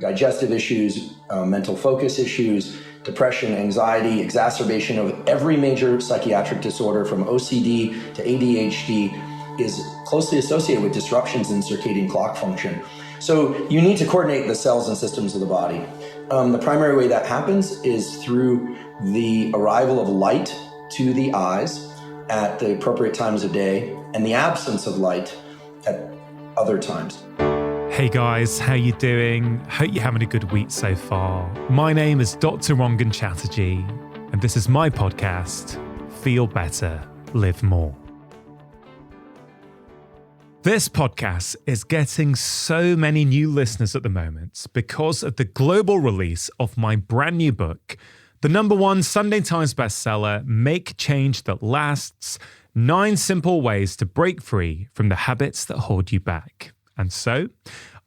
digestive issues, mental focus issues, depression, anxiety, exacerbation of every major psychiatric disorder from OCD to ADHD is closely associated with disruptions in circadian clock function. So you need to coordinate the cells and systems of the body. The primary way that happens is through the arrival of light to the eyes at the appropriate times of day and the absence of light at other times. Hey guys, how you doing? Hope you're having a good week so far. My name is Dr. Rangan Chatterjee, and this is my podcast, Feel Better, Live More. This podcast is getting so many new listeners at the moment because of the global release of my brand new book, the #1 Sunday Times bestseller, Make Change That Lasts, 9 Simple Ways to Break Free from the Habits That Hold You Back. And so,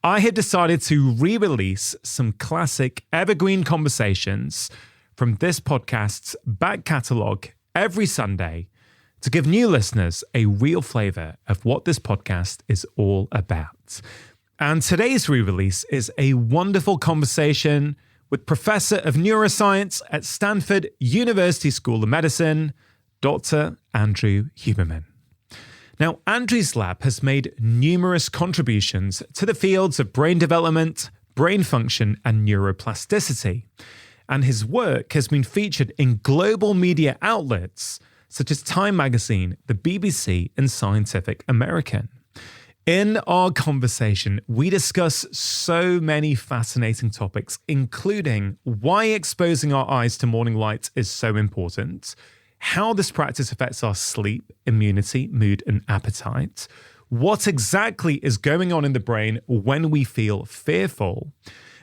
I had decided to re-release some classic evergreen conversations from this podcast's back catalogue every Sunday to give new listeners a real flavour of what this podcast is all about. And today's re-release is a wonderful conversation with Professor of Neuroscience at Stanford University School of Medicine, Dr. Andrew Huberman. Now, Andrew's lab has made numerous contributions to the fields of brain development, brain function, and neuroplasticity. And his work has been featured in global media outlets such as Time Magazine, the BBC, and Scientific American. In our conversation, we discuss so many fascinating topics, including why exposing our eyes to morning light is so important, how this practice affects our sleep, immunity, mood, and appetite, what exactly is going on in the brain when we feel fearful,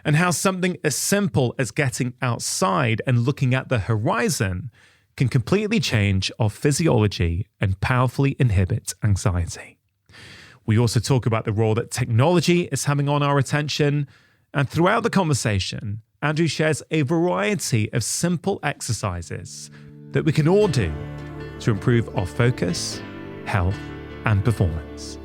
and how something as simple as getting outside and looking at the horizon can completely change our physiology and powerfully inhibit anxiety. We also talk about the role that technology is having on our attention, and throughout the conversation, Andrew shares a variety of simple exercises that we can all do to improve our focus, health, and performance.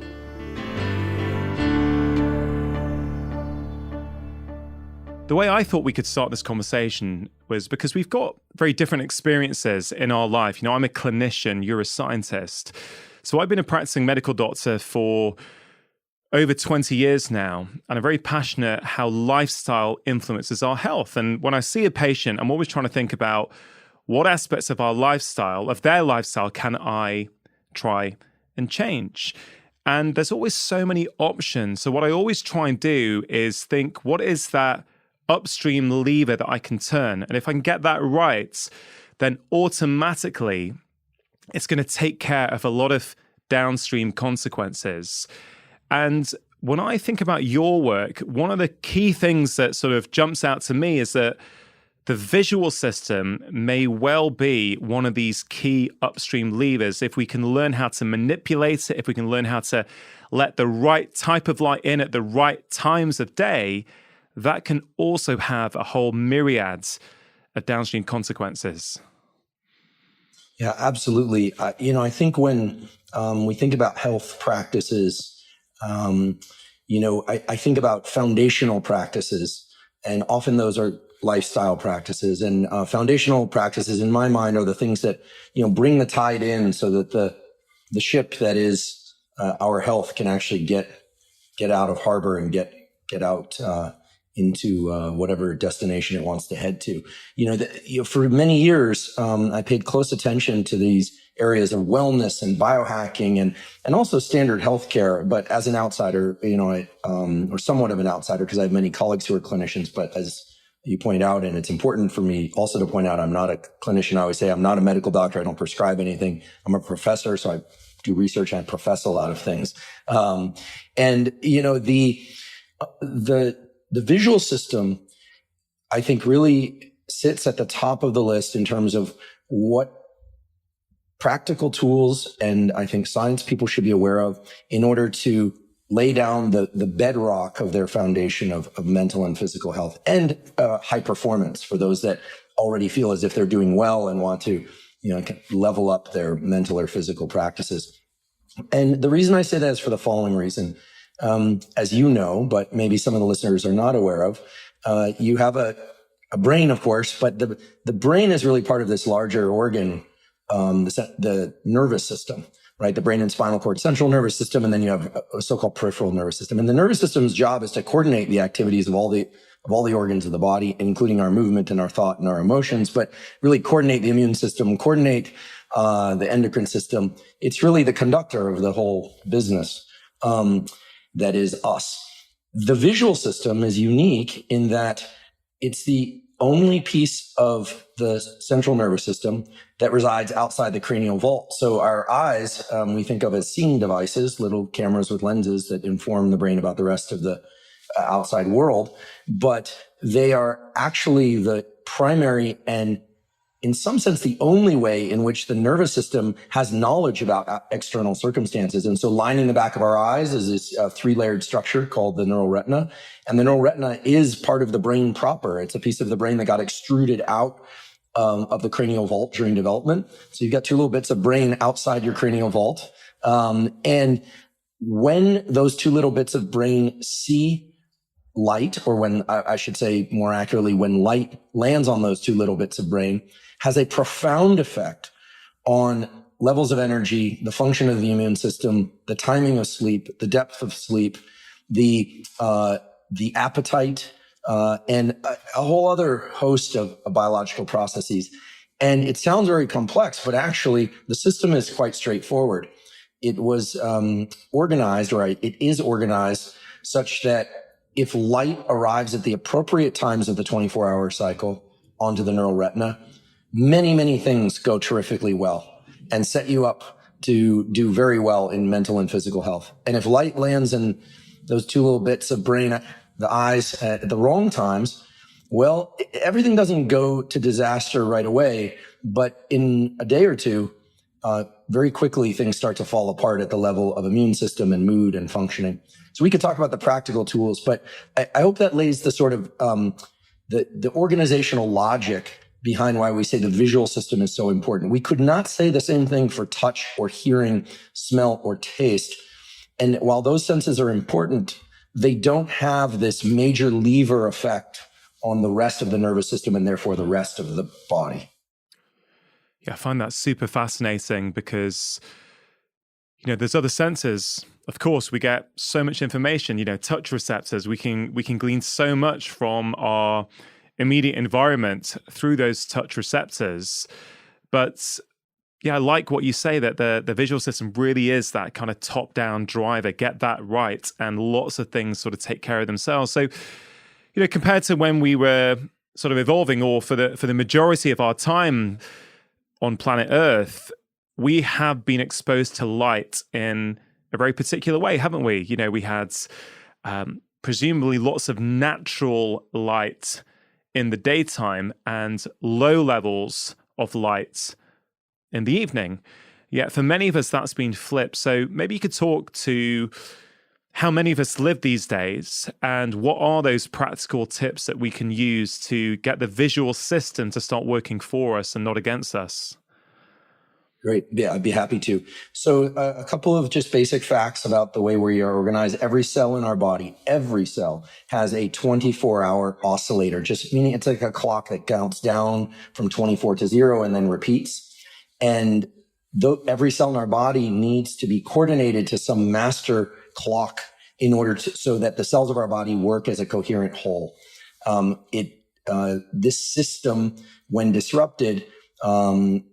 The way I thought we could start this conversation was because we've got very different experiences in our life. I'm a clinician, you're a scientist. So I've been a practicing medical doctor for over 20 years now, and I'm very passionate how lifestyle influences our health. And when I see a patient, I'm always trying to think about what aspects of our lifestyle, of their lifestyle, can I try and change? And there's always so many options. So what I always try and do is think, what is that upstream lever that I can turn? And if I can get that right, then automatically it's going to take care of a lot of downstream consequences. And when I think about your work, one of the key things that sort of jumps out to me is that the visual system may well be one of these key upstream levers. If we can learn how to manipulate it, if we can learn how to let the right type of light in at the right times of day, that can also have a whole myriad of downstream consequences. Yeah, absolutely. I think when we think about health practices, I think about foundational practices, and often those are lifestyle practices. And foundational practices, in my mind, are the things that bring the tide in, so that the ship that is our health can actually get out of harbor and get out into whatever destination it wants to head to. For many years, I paid close attention to these areas of wellness and biohacking and also standard healthcare. But as an outsider, or somewhat of an outsider, because I have many colleagues who are clinicians, but as you point out, and it's important for me also to point out, I'm not a clinician. I always say I'm not a medical doctor. I don't prescribe anything. I'm a professor, so I do research and I profess a lot of things. The visual system, I think, really sits at the top of the list in terms of what practical tools and I think science people should be aware of in order to lay down the bedrock of their foundation of mental and physical health and high performance for those that already feel as if they're doing well and want to level up their mental or physical practices. And the reason I say that is for the following reason. as you know, but maybe some of the listeners are not aware of, you have a brain, of course, but the brain is really part of this larger organ, the nervous system, right? The brain and spinal cord, central nervous system, and then you have a so-called peripheral nervous system. And the nervous system's job is to coordinate the activities of all the organs of the body, including our movement and our thought and our emotions, but really coordinate the immune system, coordinate the endocrine system. It's really the conductor of the whole business. That is us. The visual system is unique in that it's the only piece of the central nervous system that resides outside the cranial vault. So our eyes, we think of as seeing devices, little cameras with lenses that inform the brain about the rest of the outside world, but they are actually the primary and in some sense, the only way in which the nervous system has knowledge about external circumstances. And so lining the back of our eyes is this three-layered structure called the neural retina. And the neural retina is part of the brain proper. It's a piece of the brain that got extruded out of the cranial vault during development. So you've got two little bits of brain outside your cranial vault. And when those two little bits of brain see light, or when I should say more accurately, when light lands on those two little bits of brain, has a profound effect on levels of energy, the function of the immune system, the timing of sleep, the depth of sleep, the appetite, and a whole other host of biological processes. And it sounds very complex, but actually the system is quite straightforward. It was organized, or it is organized such that if light arrives at the appropriate times of the 24-hour cycle onto the neural retina, many, many things go terrifically well and set you up to do very well in mental and physical health. And if light lands in those two little bits of brain, the eyes at the wrong times, well, everything doesn't go to disaster right away, but in a day or two, very quickly things start to fall apart at the level of immune system and mood and functioning. So we could talk about the practical tools, but I hope that lays the sort of the organizational logic behind why we say the visual system is so important. We could not say the same thing for touch or hearing, smell or taste. And while those senses are important, they don't have this major lever effect on the rest of the nervous system and therefore the rest of the body. Yeah, I find that super fascinating because, there's other senses. Of course, we get so much information, touch receptors. We can glean so much from our immediate environment through those touch receptors. But yeah, I like what you say, that the visual system really is that kind of top-down driver. Get that right, and lots of things sort of take care of themselves. So, compared to when we were sort of evolving, or for the majority of our time on planet Earth, we have been exposed to light in a very particular way, haven't we? We had presumably lots of natural light in the daytime and low levels of light in the evening. Yet for many of us, that's been flipped. So maybe you could talk to how many of us live these days, and what are those practical tips that we can use to get the visual system to start working for us and not against us? Great. Yeah, I'd be happy to. So a couple of just basic facts about the way we are organized. Every cell in our body, every cell has a 24-hour oscillator, just meaning it's like a clock that counts down from 24 to 0 and then repeats. And every cell in our body needs to be coordinated to some master clock in order so that the cells of our body work as a coherent whole. This system, when disrupted,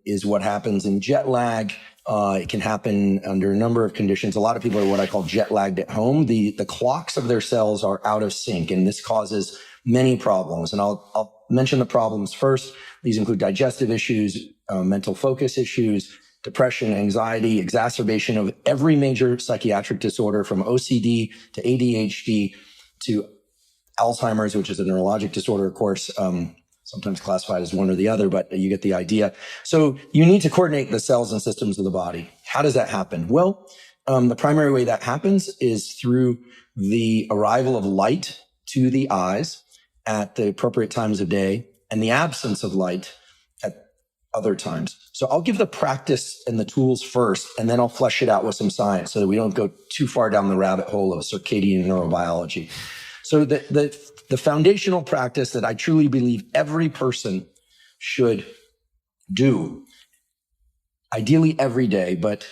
is what happens in jet lag. It can happen under a number of conditions. A lot of people are what I call jet lagged at home. The clocks of their cells are out of sync, and this causes many problems. And I'll mention the problems first. These include digestive issues, mental focus issues, depression, anxiety, exacerbation of every major psychiatric disorder, from OCD to ADHD to Alzheimer's, which is a neurologic disorder, of course, sometimes classified as one or the other, but you get the idea. So you need to coordinate the cells and systems of the body. How does that happen? Well, the primary way that happens is through the arrival of light to the eyes at the appropriate times of day, and the absence of light at other times. So I'll give the practice and the tools first, and then I'll flesh it out with some science so that we don't go too far down the rabbit hole of circadian neurobiology. So the foundational practice that I truly believe every person should do, ideally every day, but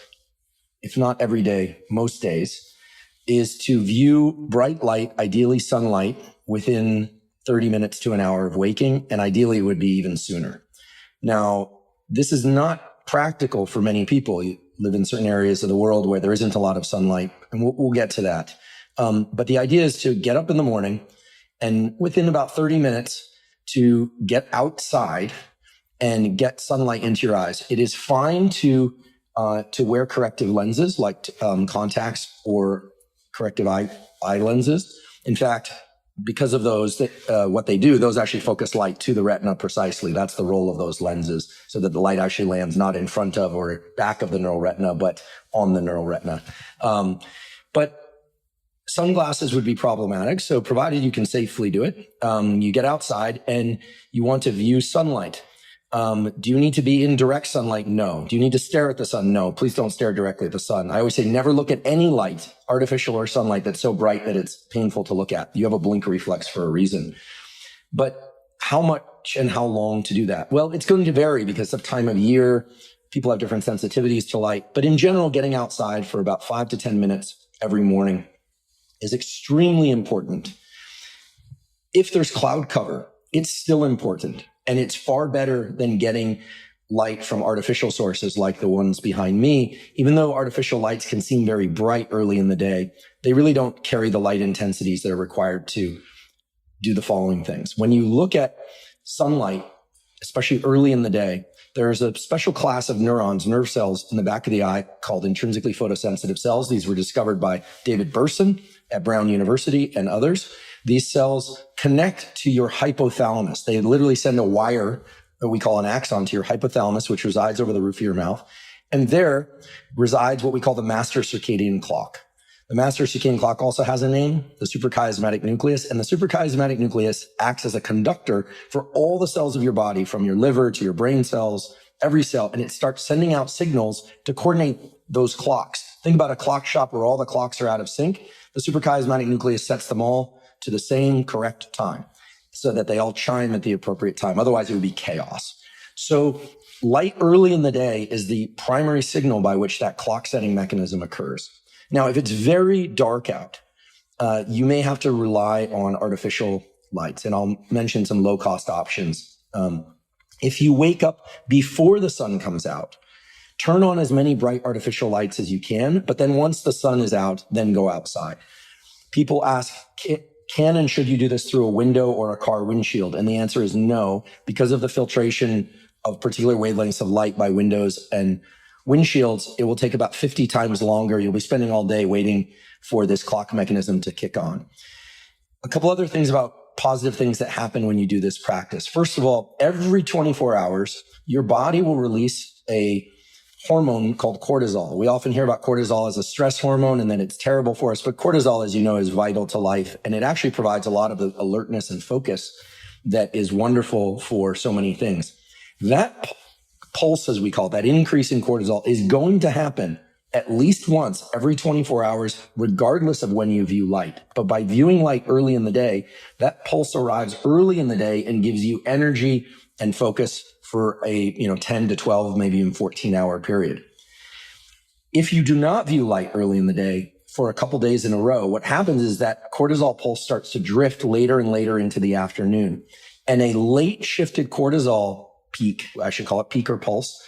if not every day, most days, is to view bright light, ideally sunlight, within 30 minutes to an hour of waking, and ideally it would be even sooner. Now, this is not practical for many people. You live in certain areas of the world where there isn't a lot of sunlight, and we'll get to that. But the idea is to get up in the morning and within about 30 minutes to get outside and get sunlight into your eyes. It is fine to wear corrective lenses like contacts or corrective eye lenses. In fact, because of those, what they do, those actually focus light to the retina precisely. That's the role of those lenses, so that the light actually lands not in front of or back of the neural retina, but on the neural retina. But sunglasses would be problematic. So provided you can safely do it, you get outside and you want to view sunlight. Do you need to be in direct sunlight? No. Do you need to stare at the sun? No. Please don't stare directly at the sun. I always say never look at any light, artificial or sunlight, that's so bright that it's painful to look at. You have a blink reflex for a reason. But how much and how long to do that? Well, it's going to vary because of time of year. People have different sensitivities to light. But in general, getting outside for about 5 to 10 minutes every morning is extremely important. If there's cloud cover, it's still important. And it's far better than getting light from artificial sources like the ones behind me. Even though artificial lights can seem very bright early in the day, they really don't carry the light intensities that are required to do the following things. When you look at sunlight, especially early in the day, there's a special class of neurons, nerve cells in the back of the eye called intrinsically photosensitive cells. These were discovered by David Burson at Brown University and others. These cells connect to your hypothalamus. They literally send a wire that we call an axon to your hypothalamus, which resides over the roof of your mouth. And there resides what we call the master circadian clock. The master circadian clock also has a name, the suprachiasmatic nucleus. And the suprachiasmatic nucleus acts as a conductor for all the cells of your body, from your liver to your brain cells, every cell. And it starts sending out signals to coordinate those clocks. Think about a clock shop where all the clocks are out of sync. The suprachiasmatic nucleus sets them all to the same correct time so that they all chime at the appropriate time. Otherwise, it would be chaos. So light early in the day is the primary signal by which that clock setting mechanism occurs. Now, if it's very dark out, you may have to rely on artificial lights, and I'll mention some low-cost options. If you wake up before the sun comes out, turn on as many bright artificial lights as you can, but then once the sun is out, then go outside. People ask, can and should you do this through a window or a car windshield? And the answer is no, because of the filtration of particular wavelengths of light by windows and windshields. It will take about 50 times longer. You'll be spending all day waiting for this clock mechanism to kick on. A couple other things about positive things that happen when you do this practice. First of all, every 24 hours, your body will release a hormone called cortisol. We often hear about cortisol as a stress hormone and that it's terrible for us, but cortisol, as you know, is vital to life. And it actually provides a lot of alertness and focus that is wonderful for so many things. That pulse, as we call it, that increase in cortisol is going to happen at least once every 24 hours, regardless of when you view light. But by viewing light early in the day, that pulse arrives early in the day and gives you energy and focus for a 10 to 12, maybe even 14-hour period. If you do not view light early in the day for a couple days in a row, what happens is that cortisol pulse starts to drift later and later into the afternoon. And a late shifted cortisol peak, I should call it peak or pulse,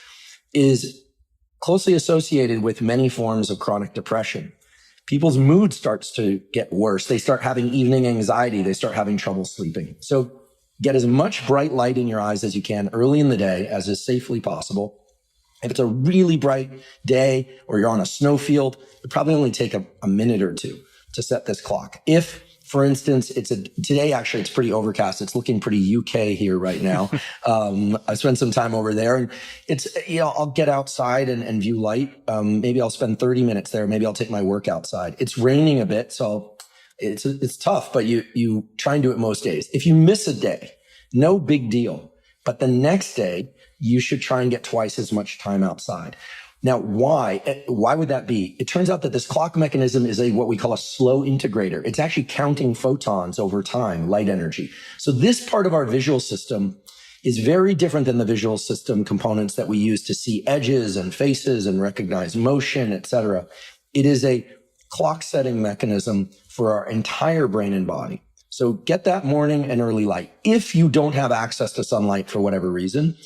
is closely associated with many forms of chronic depression. People's mood starts to get worse. They start having evening anxiety. They start having trouble sleeping. So get as much bright light in your eyes as you can early in the day, as is safely possible. If it's a really bright day or you're on a snowfield, it probably only take a minute or two to set this clock. If, for instance, today actually it's pretty overcast. It's looking pretty UK here right now. I spent some time over there, and it's, I'll get outside and view light. Maybe I'll spend 30 minutes there. Maybe I'll take my work outside. It's raining a bit, so it's tough, but you try and do it most days. If you miss a day, no big deal. But the next day, you should try and get twice as much time outside. Now, why? Why would that be? It turns out that this clock mechanism is what we call a slow integrator. It's actually counting photons over time, light energy. So this part of our visual system is very different than the visual system components that we use to see edges and faces and recognize motion, etc. It is a clock setting mechanism for our entire brain and body. So get that morning and early light. If you don't have access to sunlight for whatever reason,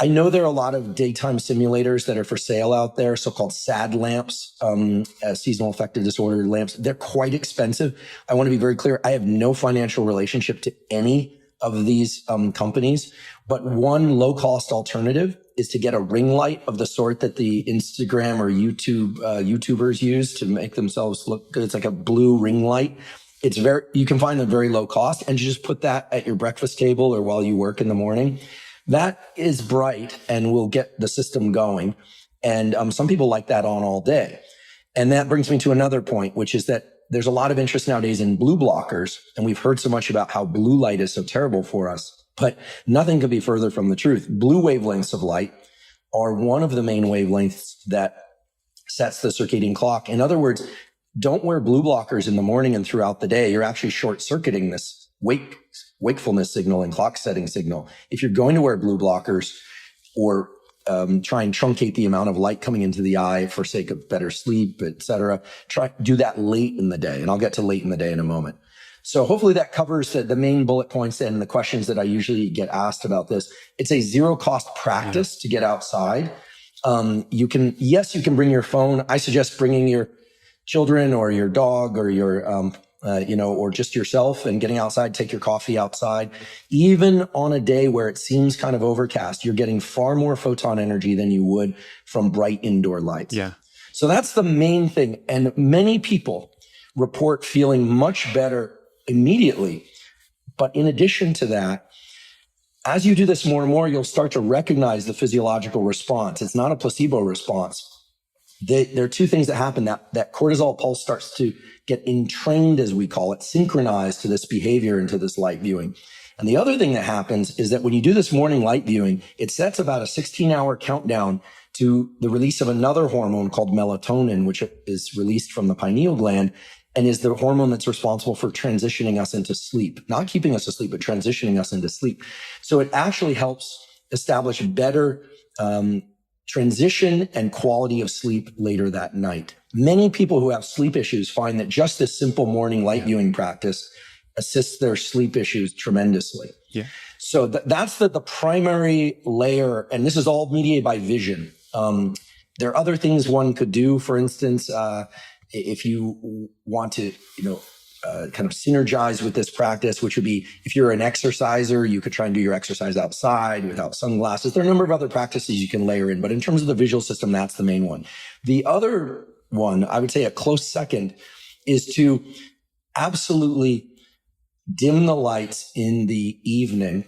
I know there are a lot of daytime simulators that are for sale out there, so-called SAD lamps, seasonal affective disorder lamps. They're quite expensive. I want to be very clear. I have no financial relationship to any of these companies, but one low-cost alternative is to get a ring light of the sort that the Instagram or YouTubers use to make themselves look good. It's like a blue ring light. You can find them very low cost, and you just put that at your breakfast table or while you work in the morning. That is bright and will get the system going. And some people like that on all day. And that brings me to another point, which is that there's a lot of interest nowadays in blue blockers. And we've heard so much about how blue light is so terrible for us, but nothing could be further from the truth. Blue wavelengths of light are one of the main wavelengths that sets the circadian clock. In other words, don't wear blue blockers in the morning and throughout the day. You're actually short-circuiting this wakefulness signal and clock setting signal. If you're going to wear blue blockers or try and truncate the amount of light coming into the eye for sake of better sleep, etc., do that late in the day. And I'll get to late in the day in a moment. So hopefully that covers the main bullet points and the questions that I usually get asked about this. It's a zero cost practice to get outside. You can bring your phone. I suggest bringing your children or your dog or your or just yourself and getting outside, take your coffee outside. Even on a day where it seems kind of overcast, you're getting far more photon energy than you would from bright indoor lights. Yeah. So that's the main thing. And many people report feeling much better immediately. But in addition to that, as you do this more and more, you'll start to recognize the physiological response. It's not a placebo response. There are two things that happen. That cortisol pulse starts to get entrained, as we call it, synchronized to this behavior and to this light viewing. And the other thing that happens is that when you do this morning light viewing, it sets about a 16-hour countdown to the release of another hormone called melatonin, which is released from the pineal gland and is the hormone that's responsible for transitioning us into sleep, not keeping us asleep, but transitioning us into sleep. So it actually helps establish better transition and quality of sleep later that night. Many people who have sleep issues find that just this simple morning light viewing practice assists their sleep issues tremendously. Yeah. So that's the primary layer, and this is all mediated by vision. There are other things one could do. For instance, if you want to, kind of synergize with this practice, which would be if you're an exerciser, you could try and do your exercise outside without sunglasses. There are a number of other practices you can layer in, but in terms of the visual system, that's the main one. The other one, I would say a close second, is to absolutely dim the lights in the evening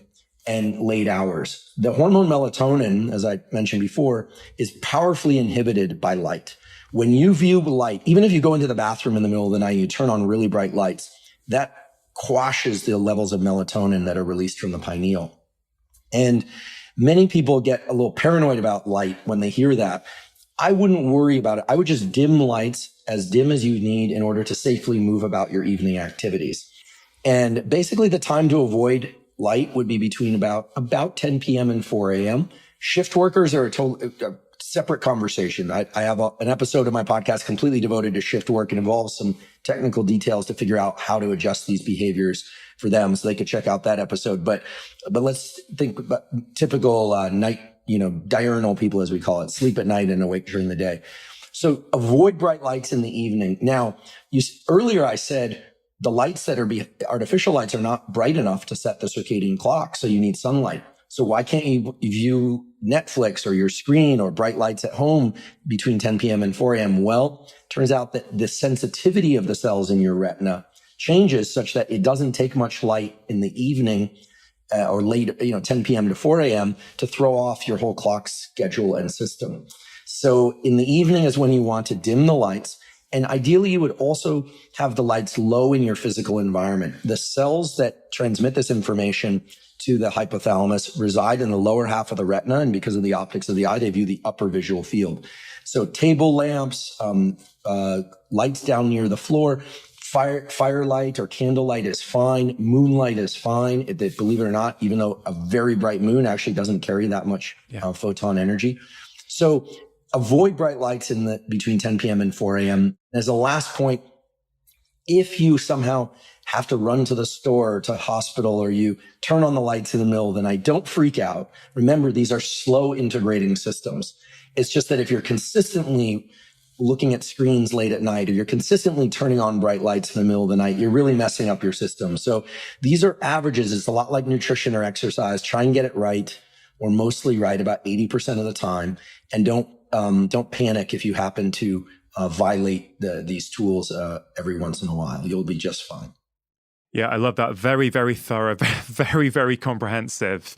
and late hours. The hormone melatonin, as I mentioned before, is powerfully inhibited by light. When you view light, even if you go into the bathroom in the middle of the night and you turn on really bright lights, that quashes the levels of melatonin that are released from the pineal. And many people get a little paranoid about light when they hear that. I wouldn't worry about it. I would just dim lights as dim as you need in order to safely move about your evening activities. And basically the time to avoid light would be between about 10 p.m. and 4 a.m. Shift workers are a separate conversation. I have an episode of my podcast completely devoted to shift work. It involves some technical details to figure out how to adjust these behaviors for them, so they could check out that episode. But let's think about typical night, diurnal people, as we call it, sleep at night and awake during the day. So avoid bright lights in the evening. Now, earlier I said the lights that are artificial lights are not bright enough to set the circadian clock, so you need sunlight. So why can't you view Netflix or your screen or bright lights at home between 10 p.m. and 4 a.m.? Well, turns out that the sensitivity of the cells in your retina changes such that it doesn't take much light in the evening or late, 10 p.m. to 4 a.m. to throw off your whole clock schedule and system. So in the evening is when you want to dim the lights. And ideally, you would also have the lights low in your physical environment. The cells that transmit this information to the hypothalamus reside in the lower half of the retina. And because of the optics of the eye, they view the upper visual field. So table lamps, lights down near the floor, firelight or candlelight is fine. Moonlight is fine. Believe it or not, even though a very bright moon actually doesn't carry that much photon energy. So avoid bright lights between 10 p.m. and 4 a.m. As a last point, if you somehow have to run to the store or to hospital, or you turn on the lights in the middle of the night, don't freak out. Remember, these are slow integrating systems. It's just that if you're consistently looking at screens late at night, or you're consistently turning on bright lights in the middle of the night, you're really messing up your system. So these are averages. It's a lot like nutrition or exercise. Try and get it right, or mostly right, about 80% of the time. And don't panic if you happen to violate these tools every once in a while. You'll be just fine. Yeah, I love that. Very, very thorough, very, very comprehensive.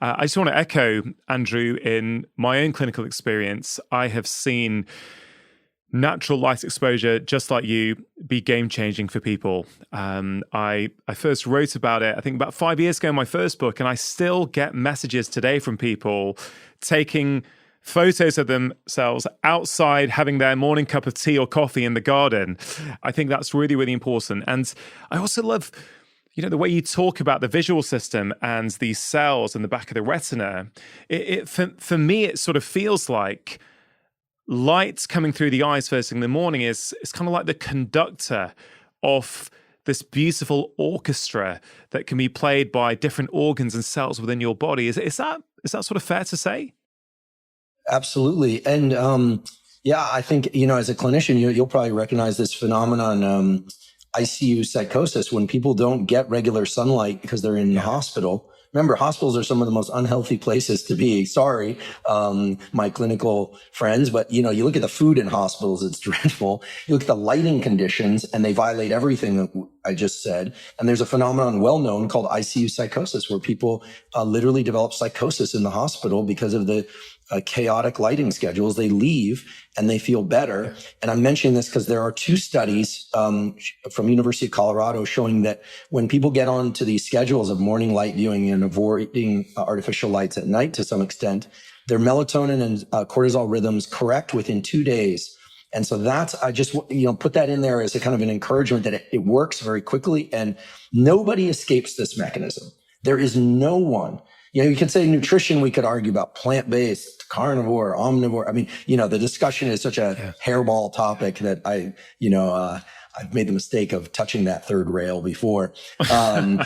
I just want to echo, Andrew, in my own clinical experience, I have seen natural light exposure, just like you, be game-changing for people. I first wrote about it, I think about 5 years ago in my first book, and I still get messages today from people taking photos of themselves outside having their morning cup of tea or coffee in the garden. I think that's really, really important. And I also love, the way you talk about the visual system and these cells in the back of the retina. For me, it sort of feels like light coming through the eyes first thing in the morning is kind of like the conductor of this beautiful orchestra that can be played by different organs and cells within your body. Is that sort of fair to say? Absolutely. And I think, as a clinician, you'll probably recognize this phenomenon, ICU psychosis, when people don't get regular sunlight because they're in the hospital. Remember, hospitals are some of the most unhealthy places to be. Sorry, my clinical friends, but you look at the food in hospitals, it's dreadful. You look at the lighting conditions and they violate everything that I just said. And there's a phenomenon well known called ICU psychosis, where people literally develop psychosis in the hospital because of the chaotic lighting schedules. They leave and they feel better. And I'm mentioning this because there are 2 studies from University of Colorado showing that when people get onto these schedules of morning light viewing and avoiding artificial lights at night to some extent, their melatonin and cortisol rhythms correct within 2 days. And so I just put that in there as a kind of an encouragement that it works very quickly, and nobody escapes this mechanism. There is no one. You can say nutrition, we could argue about plant-based, carnivore, omnivore. I mean, the discussion is such a hairball topic that I've made the mistake of touching that third rail before. But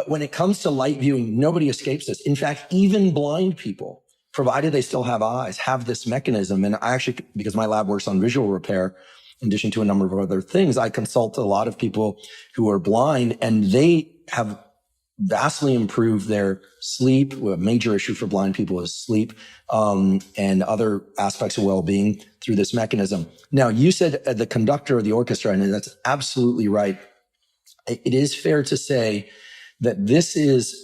when it comes to light viewing, nobody escapes this. In fact, even blind people, provided they still have eyes, have this mechanism. And I actually, because my lab works on visual repair, in addition to a number of other things, I consult a lot of people who are blind, and they have vastly improved their sleep. A major issue for blind people is sleep, and other aspects of well-being through this mechanism. Now, you said the conductor of the orchestra, and that's absolutely right. It is fair to say that this is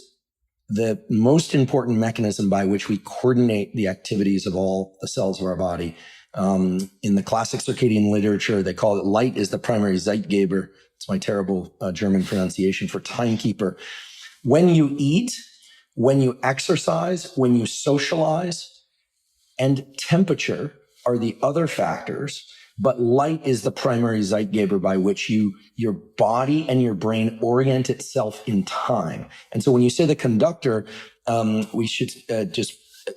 the most important mechanism by which we coordinate the activities of all the cells of our body. In the classic circadian literature, they call it light is the primary Zeitgeber. It's my terrible German pronunciation for timekeeper. When you eat, when you exercise, when you socialize, and temperature are the other factors, but light is the primary Zeitgeber by which your body and your brain orient itself in time. And so when you say the conductor, we should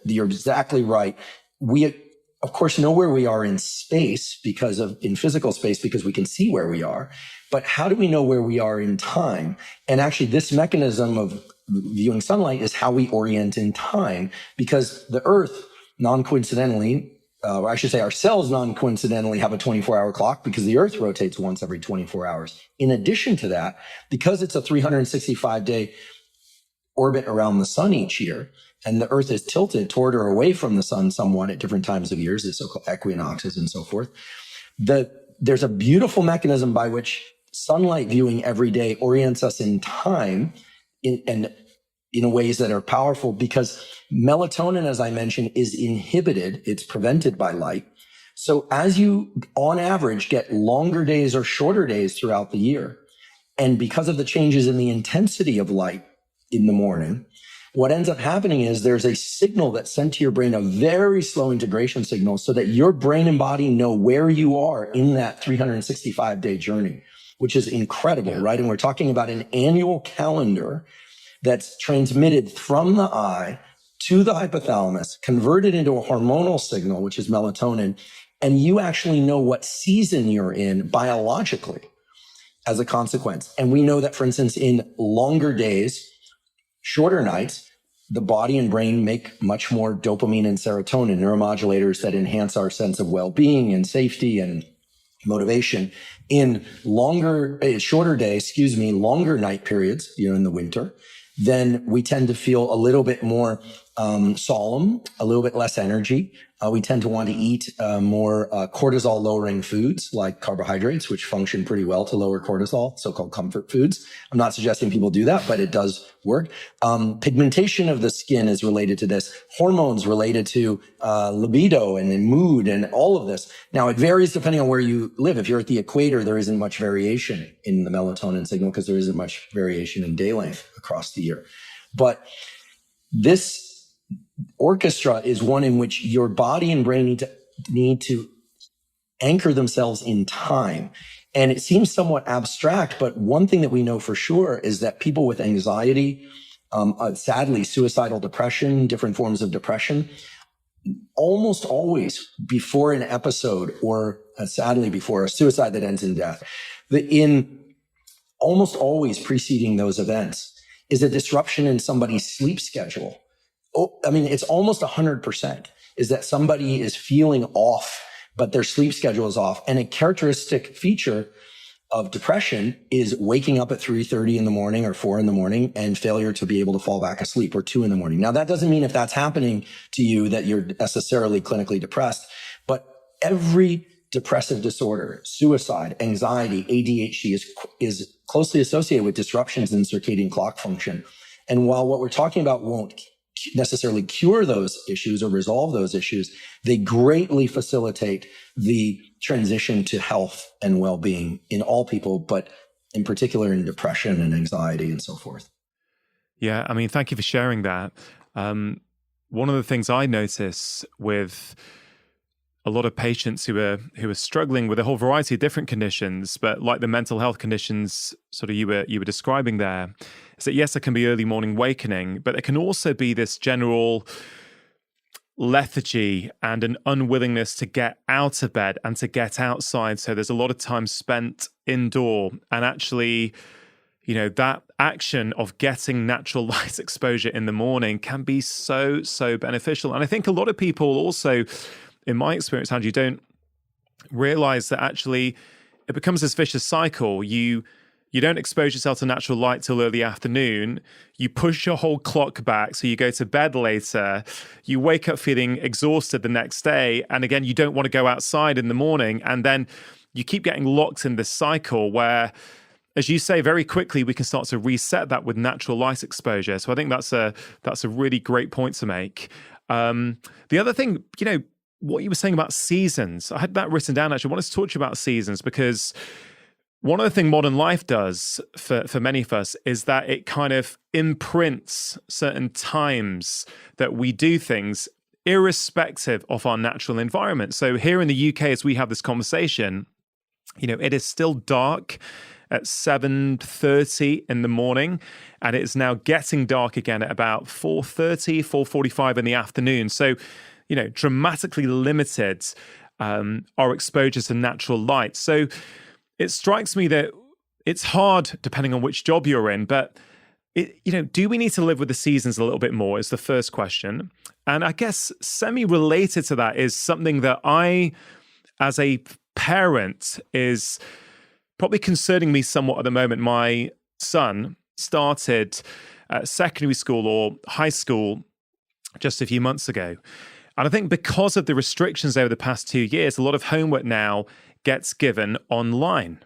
you're exactly right. We, of course, know where we are in space in physical space, because we can see where we are. But how do we know where we are in time? And actually, this mechanism of viewing sunlight is how we orient in time, because the Earth, non-coincidentally, or I should say our cells non-coincidentally have a 24-hour clock, because the Earth rotates once every 24 hours. In addition to that, because it's a 365-day orbit around the sun each year, and the Earth is tilted toward or away from the sun somewhat at different times of years, the so-called equinoxes and so forth, there's a beautiful mechanism by which sunlight viewing every day orients us in time in ways that are powerful, because melatonin, as I mentioned, is inhibited. It's prevented by light. So as you, on average, get longer days or shorter days throughout the year, and because of the changes in the intensity of light in the morning, what ends up happening is there's a signal that's sent to your brain, a very slow integration signal, so that your brain and body know where you are in that 365-day journey, which is incredible, right? And we're talking about an annual calendar that's transmitted from the eye to the hypothalamus, converted into a hormonal signal, which is melatonin, and you actually know what season you're in biologically as a consequence. And we know that, for instance, in longer days, shorter nights, the body and brain make much more dopamine and serotonin, neuromodulators that enhance our sense of well-being and safety and motivation. In shorter days, longer night periods, in the winter, then we tend to feel a little bit more solemn, a little bit less energy. We tend to want to eat more cortisol-lowering foods like carbohydrates, which function pretty well to lower cortisol, so-called comfort foods. I'm not suggesting people do that, but it does work. Pigmentation of the skin is related to this. Hormones related to libido and mood and all of this. Now, it varies depending on where you live. If you're at the equator, there isn't much variation in the melatonin signal because there isn't much variation in day length across the year. But this orchestra is one in which your body and brain need to anchor themselves in time. And it seems somewhat abstract, but one thing that we know for sure is that people with anxiety, sadly, suicidal depression, different forms of depression, almost always before an episode or sadly before a suicide that ends in death, almost always preceding those events is a disruption in somebody's sleep schedule. It's almost 100% is that somebody is feeling off, but their sleep schedule is off. And a characteristic feature of depression is waking up at 3:30 in the morning or 4 in the morning and failure to be able to fall back asleep, or 2 in the morning. Now, that doesn't mean if that's happening to you that you're necessarily clinically depressed, but every depressive disorder, suicide, anxiety, ADHD is closely associated with disruptions in circadian clock function. And while what we're talking about won't necessarily cure those issues or resolve those issues, they greatly facilitate the transition to health and well-being in all people, but in particular in depression and anxiety and so forth. Yeah, thank you for sharing that. One of the things I notice with a lot of patients who are struggling with a whole variety of different conditions, but like the mental health conditions sort of you were describing there, is that yes, there can be early morning awakening, but there can also be this general lethargy and an unwillingness to get out of bed and to get outside. So there's a lot of time spent indoor, and actually, that action of getting natural light exposure in the morning can be so beneficial. And I think a lot of people also, in my experience, Andrew, don't realize that actually it becomes this vicious cycle. You don't expose yourself to natural light till early afternoon. You push your whole clock back, so you go to bed later. You wake up feeling exhausted the next day. And again, you don't want to go outside in the morning. And then you keep getting locked in this cycle where, as you say, very quickly we can start to reset that with natural light exposure. So I think that's a really great point to make. The other thing, what you were saying about seasons, I had that written down actually. I wanted to talk to you about seasons because one of the things modern life does for many of us is that it kind of imprints certain times that we do things irrespective of our natural environment. So here in the UK, as we have this conversation, it is still dark at 7:30 in the morning, and it is now getting dark again at about 4:30, 4:45 in the afternoon. So, dramatically limited our exposure to natural light. So it strikes me that it's hard, depending on which job you're in, but do we need to live with the seasons a little bit more is the first question. And I guess semi-related to that is something that I, as a parent, is probably concerning me somewhat at the moment. My son started secondary school or high school just a few months ago. And I think because of the restrictions over the past 2 years, a lot of homework now gets given online.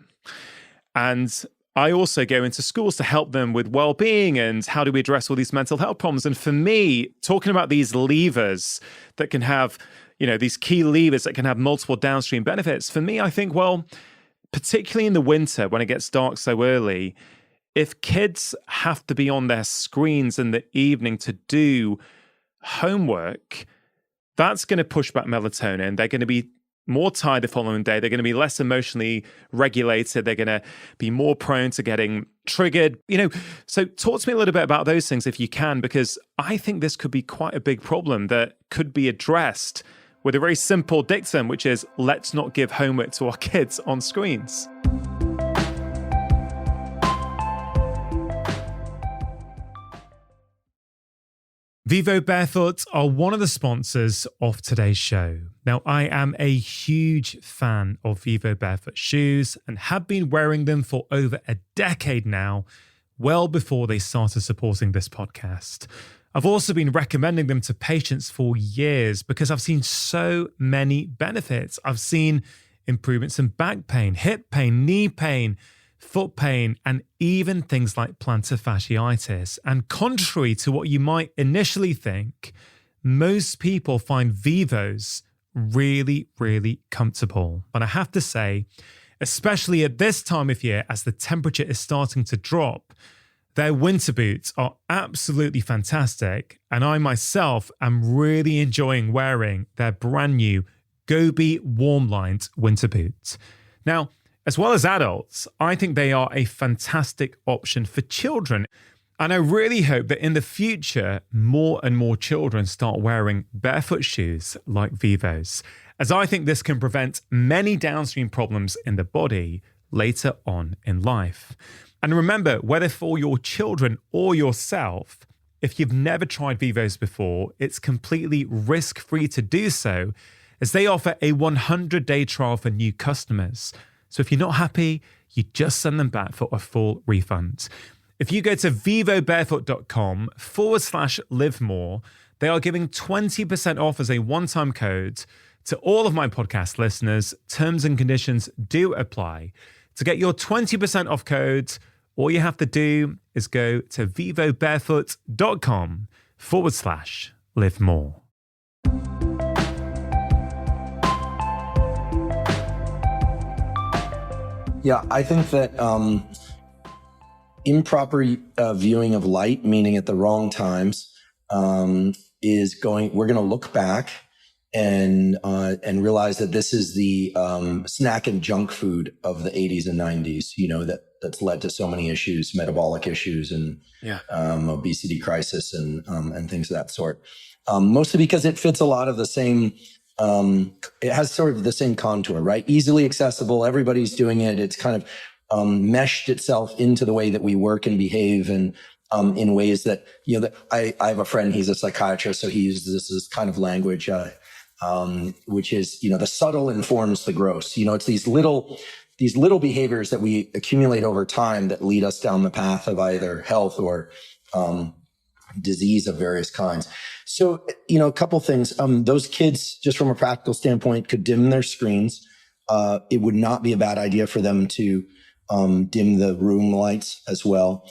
And I also go into schools to help them with well-being and how do we address all these mental health problems. And for me, talking about these levers that can have, these key levers that can have multiple downstream benefits. For me, I think, well, particularly in the winter when it gets dark so early, if kids have to be on their screens in the evening to do homework, that's going to push back melatonin. They're going to be more tired the following day. They're going to be less emotionally regulated. They're going to be more prone to getting triggered. So talk to me a little bit about those things if you can, because I think this could be quite a big problem that could be addressed with a very simple dictum, which is let's not give homework to our kids on screens. Vivo Barefoot are one of the sponsors of today's show. Now, I am a huge fan of Vivo Barefoot shoes and have been wearing them for over a decade now, well before they started supporting this podcast. I've also been recommending them to patients for years because I've seen so many benefits. I've seen improvements in back pain, hip pain, knee pain, foot pain, and even things like plantar fasciitis. And contrary to what you might initially think, most people find Vivos really, really comfortable. But I have to say, especially at this time of year, as the temperature is starting to drop, their winter boots are absolutely fantastic. And I myself am really enjoying wearing their brand new Gobi warm-lined winter boots. Now, as well as adults, I think they are a fantastic option for children. And I really hope that in the future, more and more children start wearing barefoot shoes like Vivos, as I think this can prevent many downstream problems in the body later on in life. And remember, whether for your children or yourself, if you've never tried Vivos before, it's completely risk-free to do so, as they offer a 100-day trial for new customers. So if you're not happy, you just send them back for a full refund. If you go to vivobarefoot.com/livemore, they are giving 20% off as a one-time code to all of my podcast listeners. Terms and conditions do apply. To get your 20% off code, all you have to do is go to vivobarefoot.com/livemore. Yeah, I think that improper viewing of light, meaning at the wrong times, we're going to look back and realize that this is the snack and junk food of the 80s and 90s, that's led to so many issues, metabolic issues and obesity crisis and things of that sort. Mostly because it fits a lot of the same, it has sort of the same contour, right? Easily accessible. Everybody's doing it. It's kind of meshed itself into the way that we work and behave, and in ways that, I have a friend, he's a psychiatrist, so he uses this kind of language, which is, the subtle informs the gross. It's these little behaviors that we accumulate over time that lead us down the path of either health or disease of various kinds. So, a couple things. Those kids, just from a practical standpoint, could dim their screens. It would not be a bad idea for them to dim the room lights as well.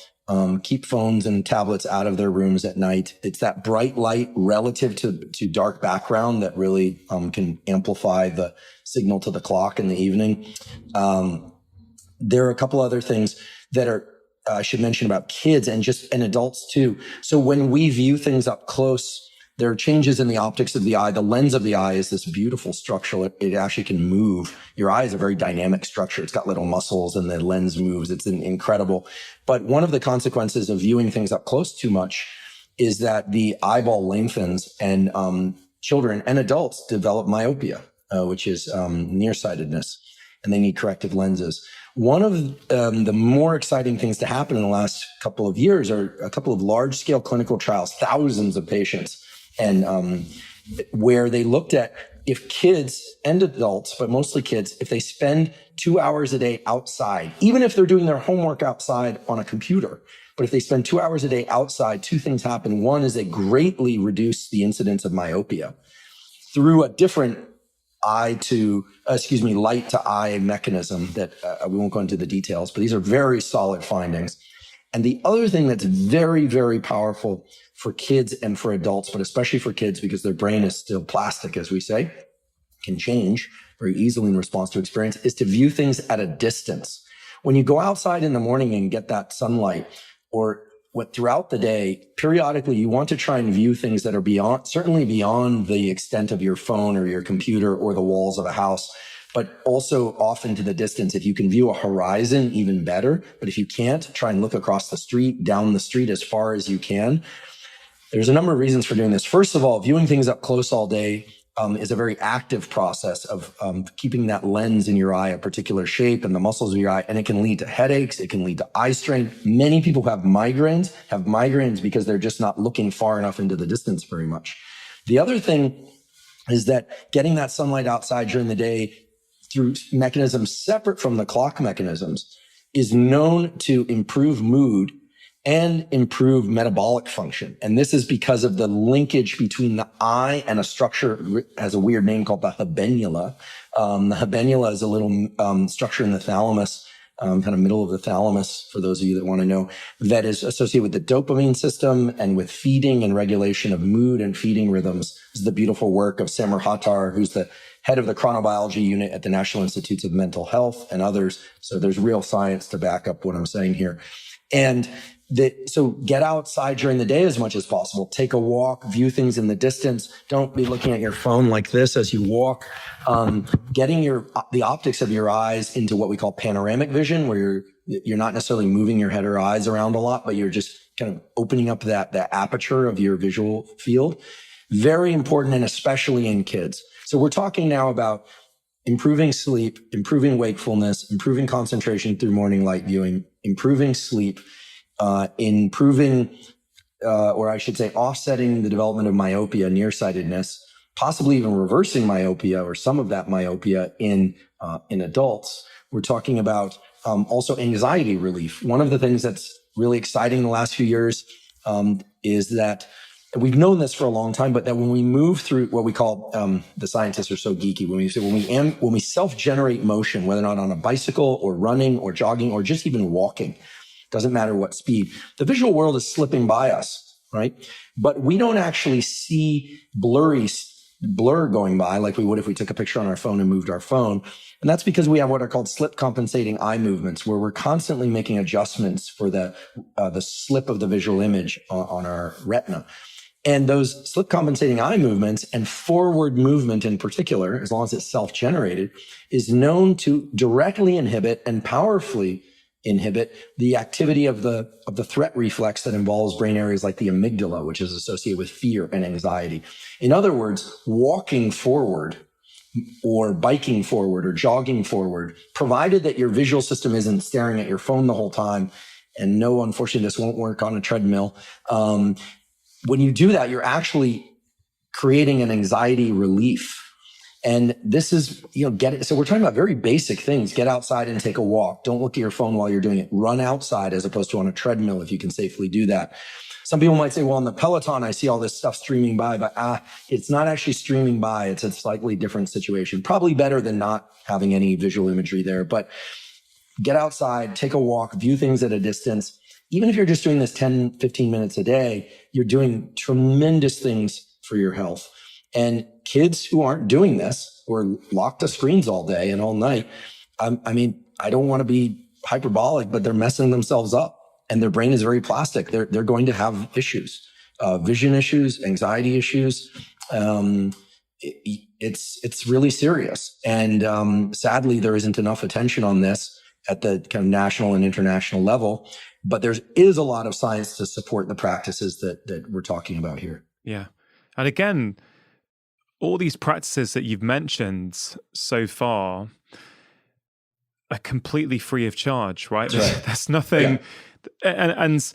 Keep phones and tablets out of their rooms at night. It's that bright light relative to dark background that really can amplify the signal to the clock in the evening. There are a couple other things that I should mention about kids and adults too. So when we view things up close, there are changes in the optics of the eye. The lens of the eye is this beautiful structure. It actually can move. Your eye is a very dynamic structure. It's got little muscles and the lens moves. It's incredible. But one of the consequences of viewing things up close too much is that the eyeball lengthens, and children and adults develop myopia, which is nearsightedness, and they need corrective lenses. One of the more exciting things to happen in the last couple of years are a couple of large-scale clinical trials, thousands of patients, and where they looked at if kids and adults, but mostly kids, if they spend 2 hours a day outside, even if they're doing their homework outside on a computer, but if they spend 2 hours a day outside, two things happen. One is they greatly reduce the incidence of myopia through a different light to eye mechanism that we won't go into the details, but these are very solid findings. And the other thing that's very, very powerful for kids and for adults, but especially for kids because their brain is still plastic, as we say, can change very easily in response to experience, is to view things at a distance. When you go outside in the morning and get that sunlight, or what throughout the day, periodically you want to try and view things that are beyond, certainly beyond the extent of your phone or your computer or the walls of a house, but also often to the distance. If you can view a horizon, even better. But if you can't, try and look across the street, down the street as far as you can. There's a number of reasons for doing this. First of all, viewing things up close all day is a very active process of keeping that lens in your eye a particular shape and the muscles of your eye, and it can lead to headaches. It can lead to eye strain. Many people who have migraines because they're just not looking far enough into the distance very much. The other thing is that getting that sunlight outside during the day through mechanisms separate from the clock mechanisms is known to improve mood and improve metabolic function. And this is because of the linkage between the eye and a structure, has a weird name called the habenula. The habenula is a little structure in the thalamus, kind of middle of the thalamus, for those of you that want to know, that is associated with the dopamine system and with feeding and regulation of mood and feeding rhythms. This is the beautiful work of Samir Hattar, who's the head of the chronobiology unit at the National Institutes of Mental Health and others. So there's real science to back up what I'm saying here. And so get outside during the day as much as possible. Take a walk, view things in the distance. Don't be looking at your phone like this as you walk. Getting the optics of your eyes into what we call panoramic vision, where you're not necessarily moving your head or eyes around a lot, but you're just kind of opening up that aperture of your visual field. Very important, and especially in kids. So we're talking now about improving sleep, improving wakefulness, improving concentration through morning light viewing, improving sleep, improving, or I should say offsetting the development of myopia, nearsightedness, possibly even reversing myopia or some of that myopia in adults. We're talking about also anxiety relief. One of the things that's really exciting in the last few years is that we've known this for a long time, but that when we move through what we call, the scientists are so geeky, when we self-generate motion, whether or not on a bicycle or running or jogging or just even walking, doesn't matter what speed, the visual world is slipping by us, right? But we don't actually see blur going by like we would if we took a picture on our phone and moved our phone. And that's because we have what are called slip compensating eye movements, where we're constantly making adjustments for the slip of the visual image on our retina. And those slip compensating eye movements and forward movement in particular, as long as it's self-generated, is known to directly inhibit and powerfully inhibit the activity of the threat reflex that involves brain areas like the amygdala, which is associated with fear and anxiety. In other words, walking forward or biking forward or jogging forward, provided that your visual system isn't staring at your phone the whole time, and no, unfortunately, this won't work on a treadmill. When you do that, you're actually creating an anxiety relief. And this is, so we're talking about very basic things. Get outside and take a walk. Don't look at your phone while you're doing it. Run outside as opposed to on a treadmill if you can safely do that. Some people might say, well, on the Peloton, I see all this stuff streaming by, but it's not actually streaming by. It's a slightly different situation. Probably better than not having any visual imagery there. But get outside, take a walk, view things at a distance. Even if you're just doing this 10, 15 minutes a day, you're doing tremendous things for your health. And kids who aren't doing this, who are locked to screens all day and all night, I don't want to be hyperbolic, but they're messing themselves up. And their brain is very plastic. They're going to have issues, vision issues, anxiety issues. It's really serious. And sadly, there isn't enough attention on this at the kind of national and international level. But there is a lot of science to support the practices that we're talking about here. Yeah. And again, all these practices that you've mentioned so far are completely free of charge, right? There's nothing, and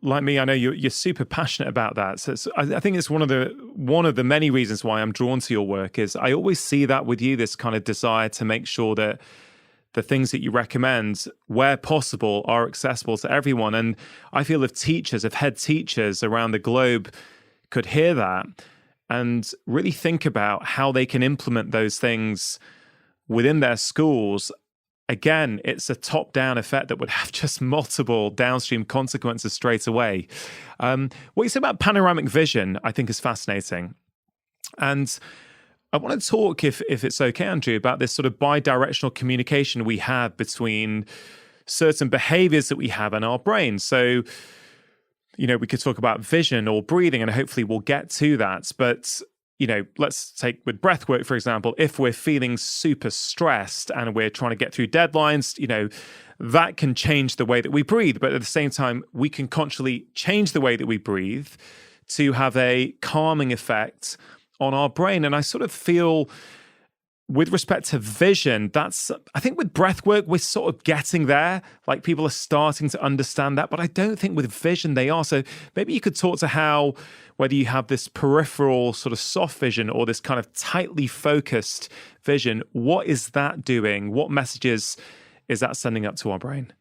like me, I know you're super passionate about that. So I think it's one of the many reasons why I'm drawn to your work is I always see that with you, this kind of desire to make sure that the things that you recommend, where possible, are accessible to everyone. And I feel if head teachers around the globe could hear that and really think about how they can implement those things within their schools, again, it's a top-down effect that would have just multiple downstream consequences straight away. What you say about panoramic vision, I think, is fascinating. And I want to talk, if it's okay, Andrew, about this sort of bi-directional communication we have between certain behaviors that we have in our brain. So, we could talk about vision or breathing, and hopefully we'll get to that. But let's take with breath work, for example. If we're feeling super stressed and we're trying to get through deadlines, that can change the way that we breathe. But at the same time, we can consciously change the way that we breathe to have a calming effect on our brain. And I sort of feel, with respect to vision, I think with breath work, we're sort of getting there. Like, people are starting to understand that, but I don't think with vision they are. So maybe you could talk to how, whether you have this peripheral sort of soft vision or this kind of tightly focused vision, what is that doing? What messages is that sending up to our brain?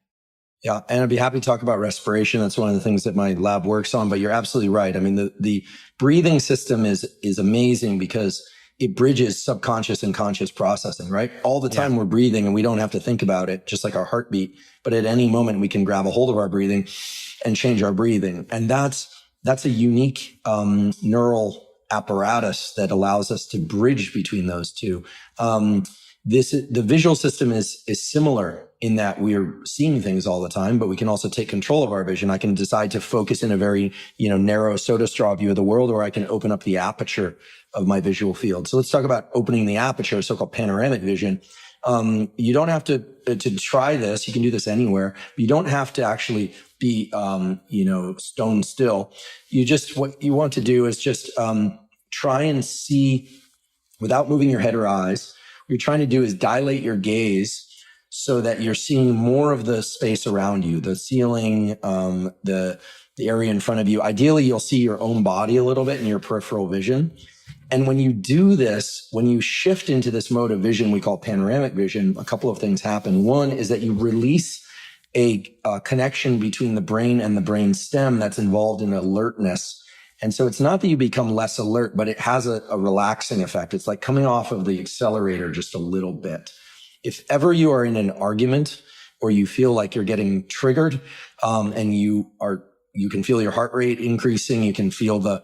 Yeah, and I'd be happy to talk about respiration. That's one of the things that my lab works on, but you're absolutely right. I mean, the breathing system is amazing because it bridges subconscious and conscious processing, right? All the time we're breathing and we don't have to think about it, just like our heartbeat. But at any moment we can grab a hold of our breathing and change our breathing. And that's a unique neural apparatus that allows us to bridge between those two. The visual system is similar in that we're seeing things all the time, but we can also take control of our vision. I can decide to focus in a very, narrow soda straw view of the world, or I can open up the aperture of my visual field. So let's talk about opening the aperture, so-called panoramic vision. You don't have to try this. You can do this anywhere. You don't have to actually be, stone still. What you want to do is just try and see without moving your head or eyes. What you're trying to do is dilate your gaze so that you're seeing more of the space around you, the ceiling, the area in front of you. Ideally, you'll see your own body a little bit in your peripheral vision. And when you do this, when you shift into this mode of vision we call panoramic vision, a couple of things happen. One is that you release a connection between the brain and the brain stem that's involved in alertness. And so it's not that you become less alert, but it has a relaxing effect. It's like coming off of the accelerator just a little bit. If ever you are in an argument or you feel like you're getting triggered, and you can feel your heart rate increasing, you can feel when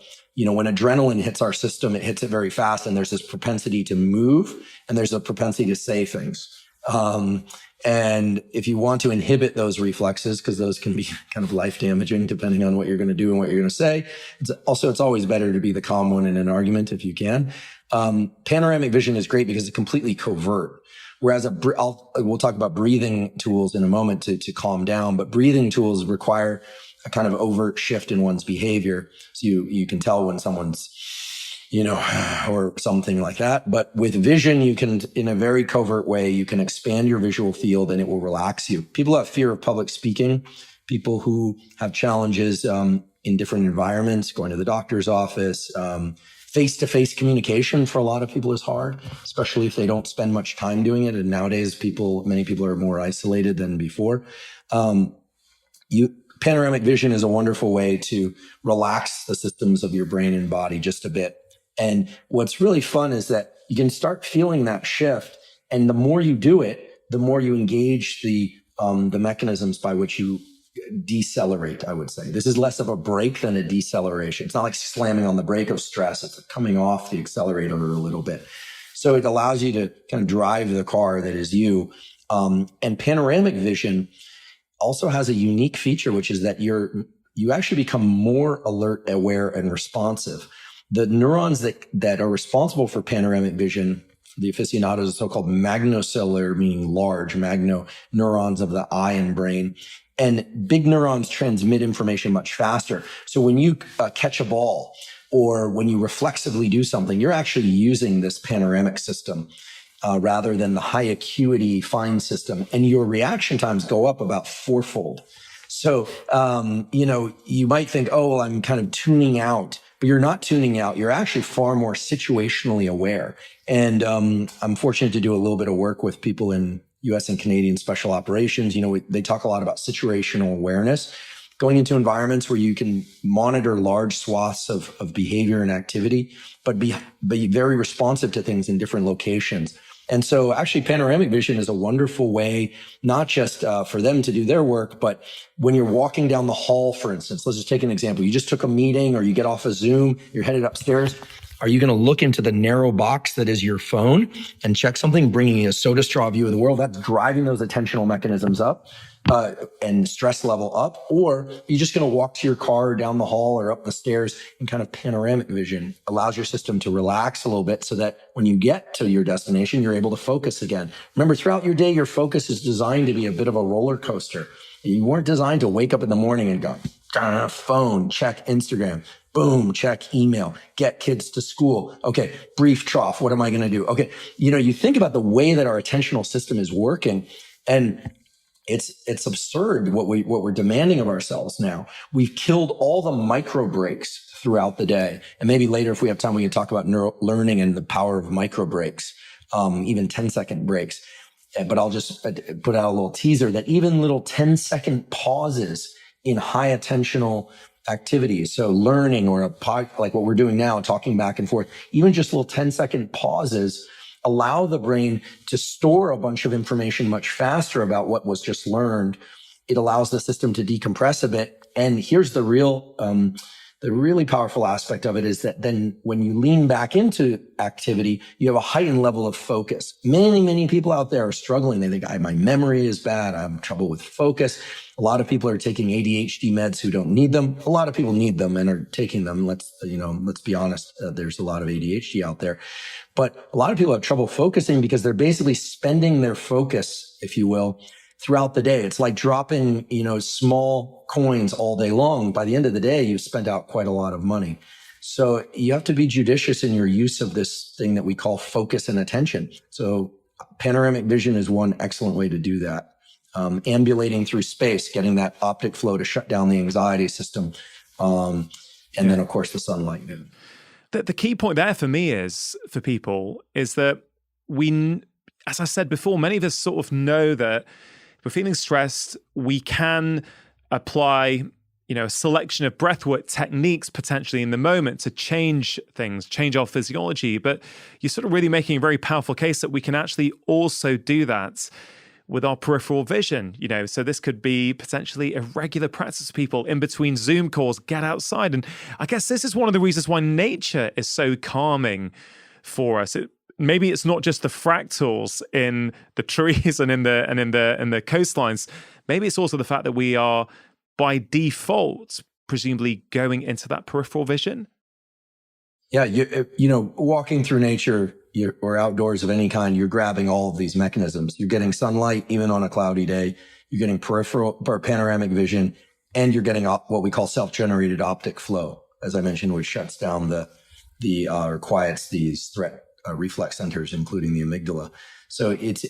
adrenaline hits our system, it hits it very fast, and there's this propensity to move, and there's a propensity to say things. And if you want to inhibit those reflexes, because those can be kind of life damaging depending on what you're going to do and what you're going to say, it's always better to be the calm one in an argument if you can. Panoramic vision is great because it's completely covert. Whereas we'll talk about breathing tools in a moment to calm down, but breathing tools require a kind of overt shift in one's behavior. So you can tell when someone's, or something like that. But with vision, you can, in a very covert way, you can expand your visual field and it will relax you. People have fear of public speaking, people who have challenges in different environments, going to the doctor's office, face-to-face communication for a lot of people is hard, especially if they don't spend much time doing it. And nowadays, many people are more isolated than before. Panoramic vision is a wonderful way to relax the systems of your brain and body just a bit. And what's really fun is that you can start feeling that shift. And the more you do it, the more you engage the mechanisms by which you decelerate, I would say. This is less of a brake than a deceleration. It's not like slamming on the brake of stress. It's coming off the accelerator a little bit. So it allows you to kind of drive the car that is you. And panoramic vision also has a unique feature, which is that you actually become more alert, aware, and responsive. The neurons that are responsible for panoramic vision, the aficionados, are so-called magnocellular, meaning large, magno neurons of the eye and brain. And big neurons transmit information much faster. So when you catch a ball or when you reflexively do something, you're actually using this panoramic system rather than the high acuity fine system. And your reaction times go up about fourfold. So, you might think, oh, well, I'm kind of tuning out, but you're not tuning out. You're actually far more situationally aware. And I'm fortunate to do a little bit of work with people in U.S. and Canadian special operations. They talk a lot about situational awareness, going into environments where you can monitor large swaths of behavior and activity, but be very responsive to things in different locations. And so actually panoramic vision is a wonderful way, not just for them to do their work, but when you're walking down the hall, for instance, let's just take an example. You just took a meeting or you get off a Zoom, you're headed upstairs. Are you going to look into the narrow box that is your phone and check something, bringing you a soda straw view of the world? That's driving those attentional mechanisms up and stress level up. Or you're just going to walk to your car or down the hall or up the stairs, and kind of panoramic vision allows your system to relax a little bit so that when you get to your destination, you're able to focus again. Remember, throughout your day, your focus is designed to be a bit of a roller coaster. You weren't designed to wake up in the morning and go, phone, check Instagram, boom, check email, get kids to school. Okay, brief trough. What am I going to do? Okay, you think about the way that our attentional system is working, and it's absurd what we're demanding of ourselves now. We've killed all the micro breaks throughout the day, and maybe later, if we have time, we can talk about neural learning and the power of micro breaks, even 10-second breaks. But I'll just put out a little teaser that even little 10-second pauses in high attentional activities, so learning or like what we're doing now, talking back and forth, even just little 10-second pauses allow the brain to store a bunch of information much faster about what was just learned. It allows the system to decompress a bit. And here's the really powerful aspect of it is that then when you lean back into activity, you have a heightened level of focus. Many people out there are struggling. They think, my memory is bad. I have trouble with focus. A lot of people are taking ADHD meds who don't need them. A lot of people need them and are taking them. Let's be honest. There's a lot of ADHD out there, but a lot of people have trouble focusing because they're basically spending their focus, if you will, throughout the day. It's like dropping, small coins all day long. By the end of the day, you've spent out quite a lot of money. So you have to be judicious in your use of this thing that we call focus and attention. So panoramic vision is one excellent way to do that. Ambulating through space, getting that optic flow to shut down the anxiety system. And then, of course, the sunlight. The key point there for me for people is that as I said before, many of us sort of know that if we're feeling stressed, we can apply, a selection of breathwork techniques potentially in the moment to change things, change our physiology. But you're sort of really making a very powerful case that we can actually also do that with our peripheral vision, so this could be potentially a regular practice for people in between Zoom calls, get outside. And I guess this is one of the reasons why nature is so calming for us. Maybe it's not just the fractals in the trees and in the coastlines. Maybe it's also the fact that we are by default, presumably going into that peripheral vision. Yeah. Walking through nature, or outdoors of any kind, you're grabbing all of these mechanisms. You're getting sunlight, even on a cloudy day. You're getting peripheral or panoramic vision, and you're getting what we call self-generated optic flow, as I mentioned, which shuts down or quiets these threat reflex centers, including the amygdala. So it's,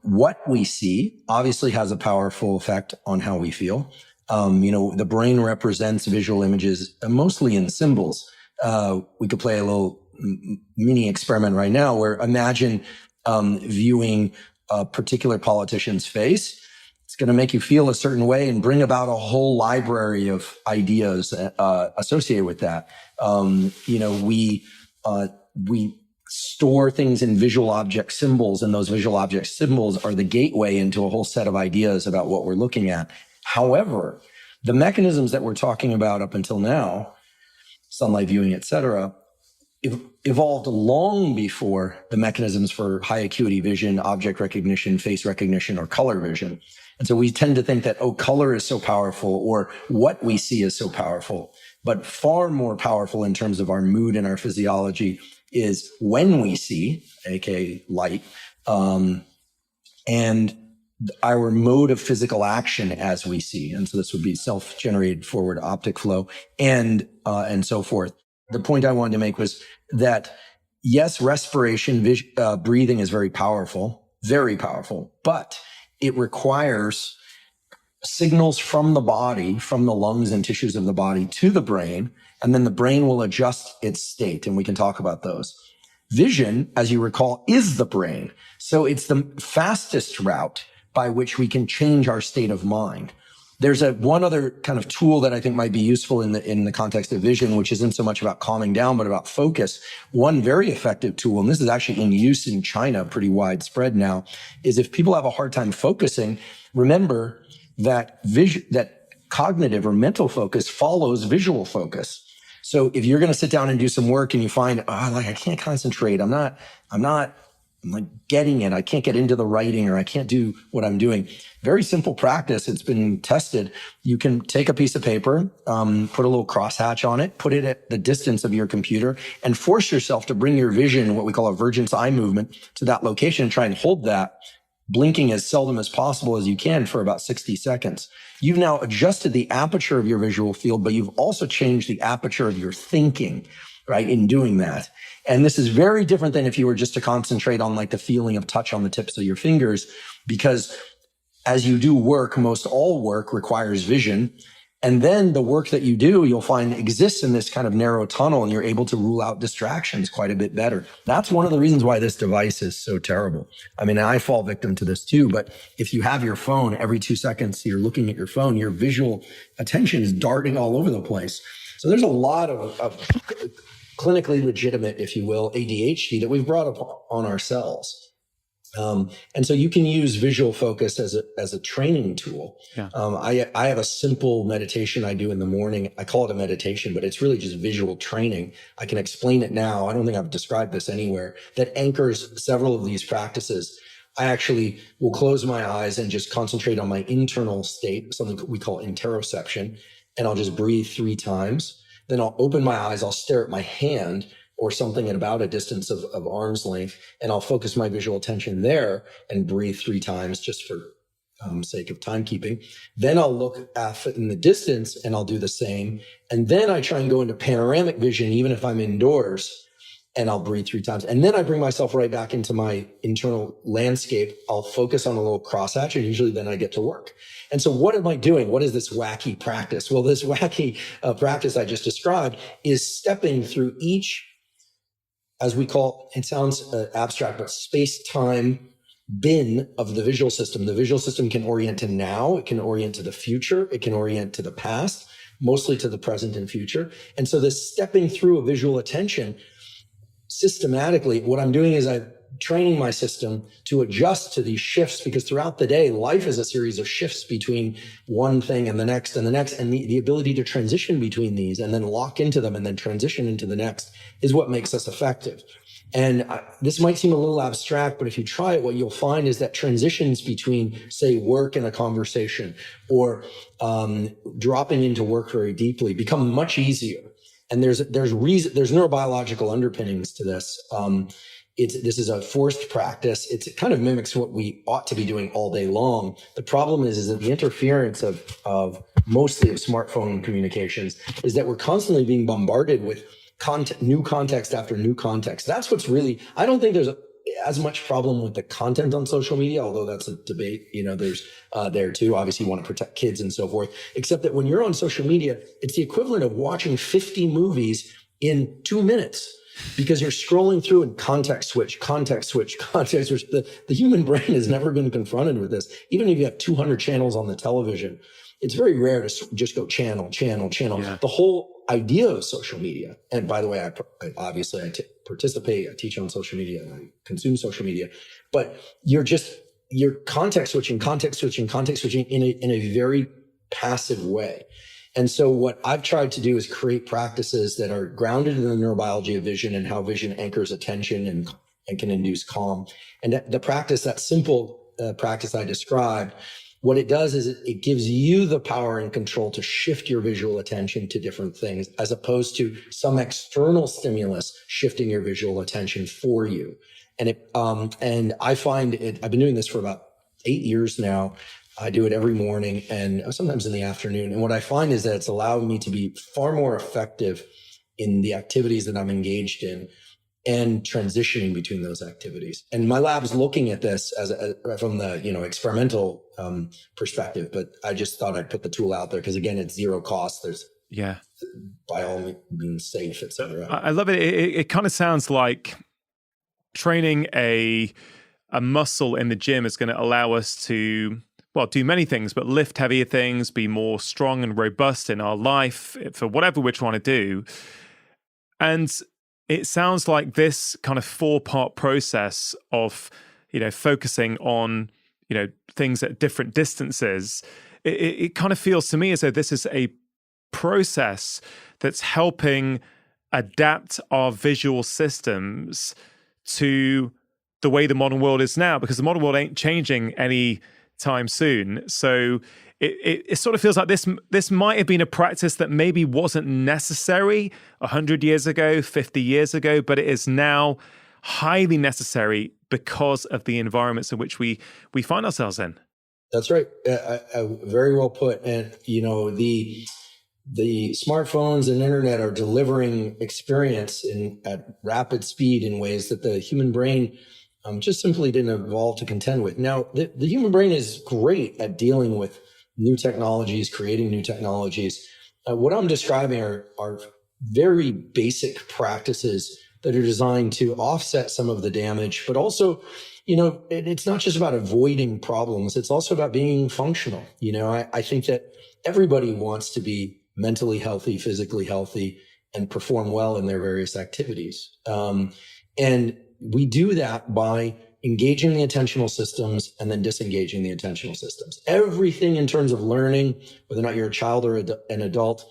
what we see obviously has a powerful effect on how we feel. The brain represents visual images mostly in symbols. We could play a little mini experiment right now where imagine viewing a particular politician's face. It's going to make you feel a certain way and bring about a whole library of ideas associated with that. We store things in visual object symbols, and those visual object symbols are the gateway into a whole set of ideas about what we're looking at. However, the mechanisms that we're talking about up until now, sunlight viewing, et cetera, evolved long before the mechanisms for high acuity vision, object recognition, face recognition, or color vision. And so we tend to think that, color is so powerful, or what we see is so powerful. But far more powerful in terms of our mood and our physiology is when we see, aka light, and our mode of physical action as we see. And so this would be self-generated forward optic flow and so forth. The point I wanted to make was that, yes, respiration, breathing is very powerful, but it requires signals from the body, from the lungs and tissues of the body to the brain, and then the brain will adjust its state, and we can talk about those. Vision, as you recall, is the brain. So it's the fastest route by which we can change our state of mind. There's one other kind of tool that I think might be useful in the context of vision, which isn't so much about calming down, but about focus. One very effective tool, and this is actually in use in China, pretty widespread now, is if people have a hard time focusing, remember that cognitive or mental focus follows visual focus. So if you're going to sit down and do some work and you find, I can't concentrate, I'm like getting it, I can't get into the writing, or I can't do what I'm doing. Very simple practice. It's been tested. You can take a piece of paper, put a little crosshatch on it, put it at the distance of your computer, and force yourself to bring your vision, what we call a vergence eye movement, to that location and try and hold that, blinking as seldom as possible as you can for about 60 seconds. You've now adjusted the aperture of your visual field, but you've also changed the aperture of your thinking, right, in doing that. And this is very different than if you were just to concentrate on like the feeling of touch on the tips of your fingers, because as you do work, most all work requires vision. And then the work that you do, you'll find exists in this kind of narrow tunnel, and you're able to rule out distractions quite a bit better. That's one of the reasons why this device is so terrible. I mean, I fall victim to this too, but if you have your phone every 2 seconds, you're looking at your phone, your visual attention is darting all over the place. So there's a lot of clinically legitimate, if you will, ADHD that we've brought up on ourselves. And so you can use visual focus as a training tool. Yeah. I have a simple meditation I do in the morning. I call it a meditation, but it's really just visual training. I can explain it now. I don't think I've described this anywhere, that anchors several of these practices. I actually will close my eyes and just concentrate on my internal state, something we call interoception, and I'll just breathe 3 times. Then I'll open my eyes, I'll stare at my hand or something at about a distance of arm's length, and I'll focus my visual attention there and breathe 3 times just for sake of timekeeping. Then I'll look in the distance and I'll do the same. And then I try and go into panoramic vision, even if I'm indoors, and I'll breathe 3 times. And then I bring myself right back into my internal landscape. I'll focus on a little crosshatch, and usually then I get to work. And so what am I doing? What is this wacky practice? Well, this wacky practice I just described is stepping through each, as we call, it sounds abstract, but space-time bin of the visual system. The visual system can orient to now, it can orient to the future, it can orient to the past, mostly to the present and future. And so this stepping through a visual attention systematically, what I'm doing is I'm training my system to adjust to these shifts, because throughout the day, life is a series of shifts between one thing and the next and the next. And the ability to transition between these and then lock into them and then transition into the next is what makes us effective. And this might seem a little abstract, but if you try it, what you'll find is that transitions between, say, work and a conversation, or dropping into work very deeply, become much easier. And there's neurobiological underpinnings to this. This is a forced practice. It kind of mimics what we ought to be doing all day long. The problem is that the interference of mostly of smartphone communications is that we're constantly being bombarded with new context after new context. That's what's really, I don't think there's as much problem with the content on social media, although that's a debate, there's there too. Obviously you want to protect kids and so forth, except that when you're on social media, it's the equivalent of watching 50 movies in 2 minutes, because you're scrolling through and context switch. The human brain has never been confronted with this. Even if you have 200 channels on the television, it's very rare to just go channel. Yeah. The whole idea of social media, and by the way, I participate, I teach on social media, and I consume social media, but you're context switching in a very passive way. And so what I've tried to do is create practices that are grounded in the neurobiology of vision and how vision anchors attention and can induce calm. And that simple practice I described, what it does is it gives you the power and control to shift your visual attention to different things, as opposed to some external stimulus shifting your visual attention for you. And I find it, I've been doing this for about 8 years now. I do it every morning and sometimes in the afternoon. And what I find is that it's allowed me to be far more effective in the activities that I'm engaged in and transitioning between those activities. And my lab's looking at this from the experimental perspective, but I just thought I'd put the tool out there because, again, it's zero cost. There's by all means safe, et cetera. I love it. It kind of sounds like training a muscle in the gym is going to allow us to, do many things, but lift heavier things, be more strong and robust in our life for whatever we're trying to do. And it sounds like this kind of 4-part process of, focusing on, things at different distances. It kind of feels to me as though this is a process that's helping adapt our visual systems to the way the modern world is now, because the modern world ain't changing any time soon. So it sort of feels like this might have been a practice that maybe wasn't necessary 100 years ago, 50 years ago, but it is now highly necessary because of the environments in which we find ourselves in. That's right. Very well put. And, the smartphones and internet are delivering experience at rapid speed in ways that the human brain just simply didn't evolve to contend with. Now, the human brain is great at dealing with new technologies, creating new technologies. What I'm describing are very basic practices that are designed to offset some of the damage, but also, it's not just about avoiding problems. It's also about being functional. I think that everybody wants to be mentally healthy, physically healthy, and perform well in their various activities. And we do that by engaging the attentional systems and then disengaging the attentional systems. Everything in terms of learning, whether or not you're a child or an adult,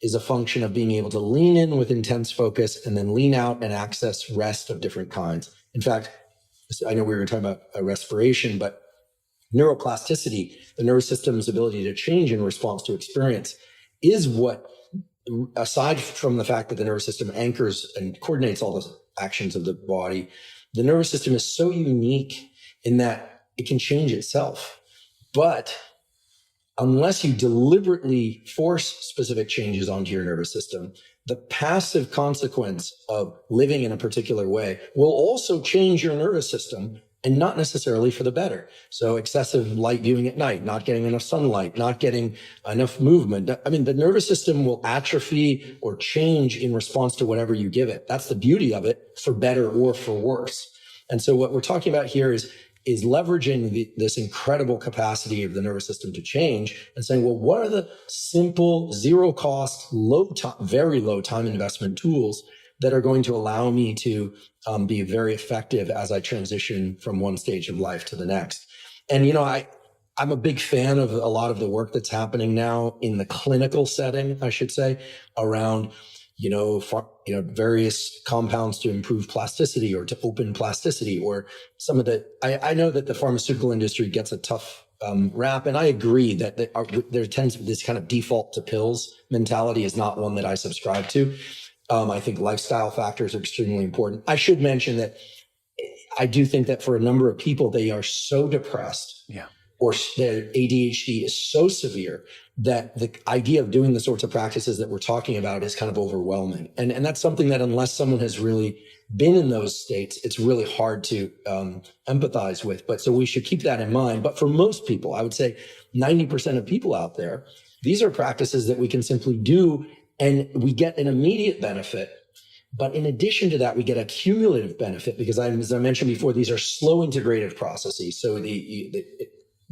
is a function of being able to lean in with intense focus and then lean out and access rest of different kinds. In fact, I know we were talking about respiration, but neuroplasticity, the nervous system's ability to change in response to experience, is what, aside from the fact that the nervous system anchors and coordinates all the actions of the body, the nervous system is so unique in that it can change itself. But unless you deliberately force specific changes onto your nervous system, the passive consequence of living in a particular way will also change your nervous system, and not necessarily for the better. So excessive light viewing at night, not getting enough sunlight, not getting enough movement. I mean, the nervous system will atrophy or change in response to whatever you give it. That's the beauty of it, for better or for worse. And so what we're talking about here is leveraging this incredible capacity of the nervous system to change and saying, well, what are the simple, zero cost, very low time investment tools that are going to allow me to be very effective as I transition from one stage of life to the next? And, I'm a big fan of a lot of the work that's happening now in the clinical setting, I should say, around, various compounds to improve plasticity or to open plasticity, or some of the, I know that the pharmaceutical industry gets a tough rap, and I agree that there tends to be this kind of default to pills mentality is not one that I subscribe to. I think lifestyle factors are extremely important. I should mention that I do think that for a number of people, they are so depressed, or their ADHD is so severe that the idea of doing the sorts of practices that we're talking about is kind of overwhelming. And that's something that unless someone has really been in those states, it's really hard to empathize with. But so we should keep that in mind. But for most people, I would say 90% of people out there, these are practices that we can simply do, and we get an immediate benefit. But in addition to that, we get a cumulative benefit because, as I mentioned before, these are slow integrative processes. So the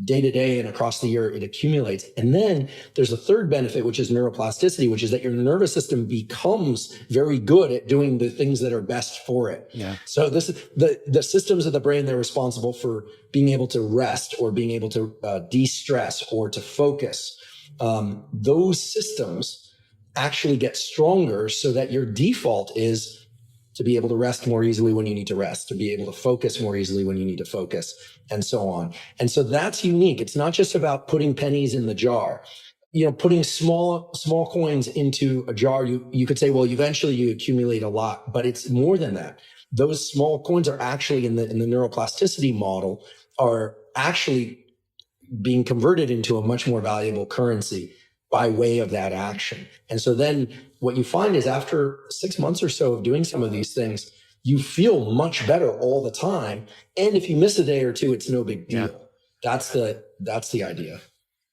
day to day and across the year, it accumulates. And then there's a third benefit, which is neuroplasticity, which is that your nervous system becomes very good at doing the things that are best for it. Yeah. So this is the systems of the brain that are responsible for being able to rest or being able to de-stress or to focus. Those systems actually get stronger so that your default is to be able to rest more easily when you need to rest, to be able to focus more easily when you need to focus, and so on. And so that's unique. It's not just about putting pennies in the jar, putting small coins into a jar. You could say, well, eventually you accumulate a lot, but it's more than that. Those small coins are actually in the neuroplasticity model are actually being converted into a much more valuable currency by way of that action. And so then what you find is after 6 months or so of doing some of these things, you feel much better all the time. And if you miss a day or two, it's no big deal. Yeah. That's the idea.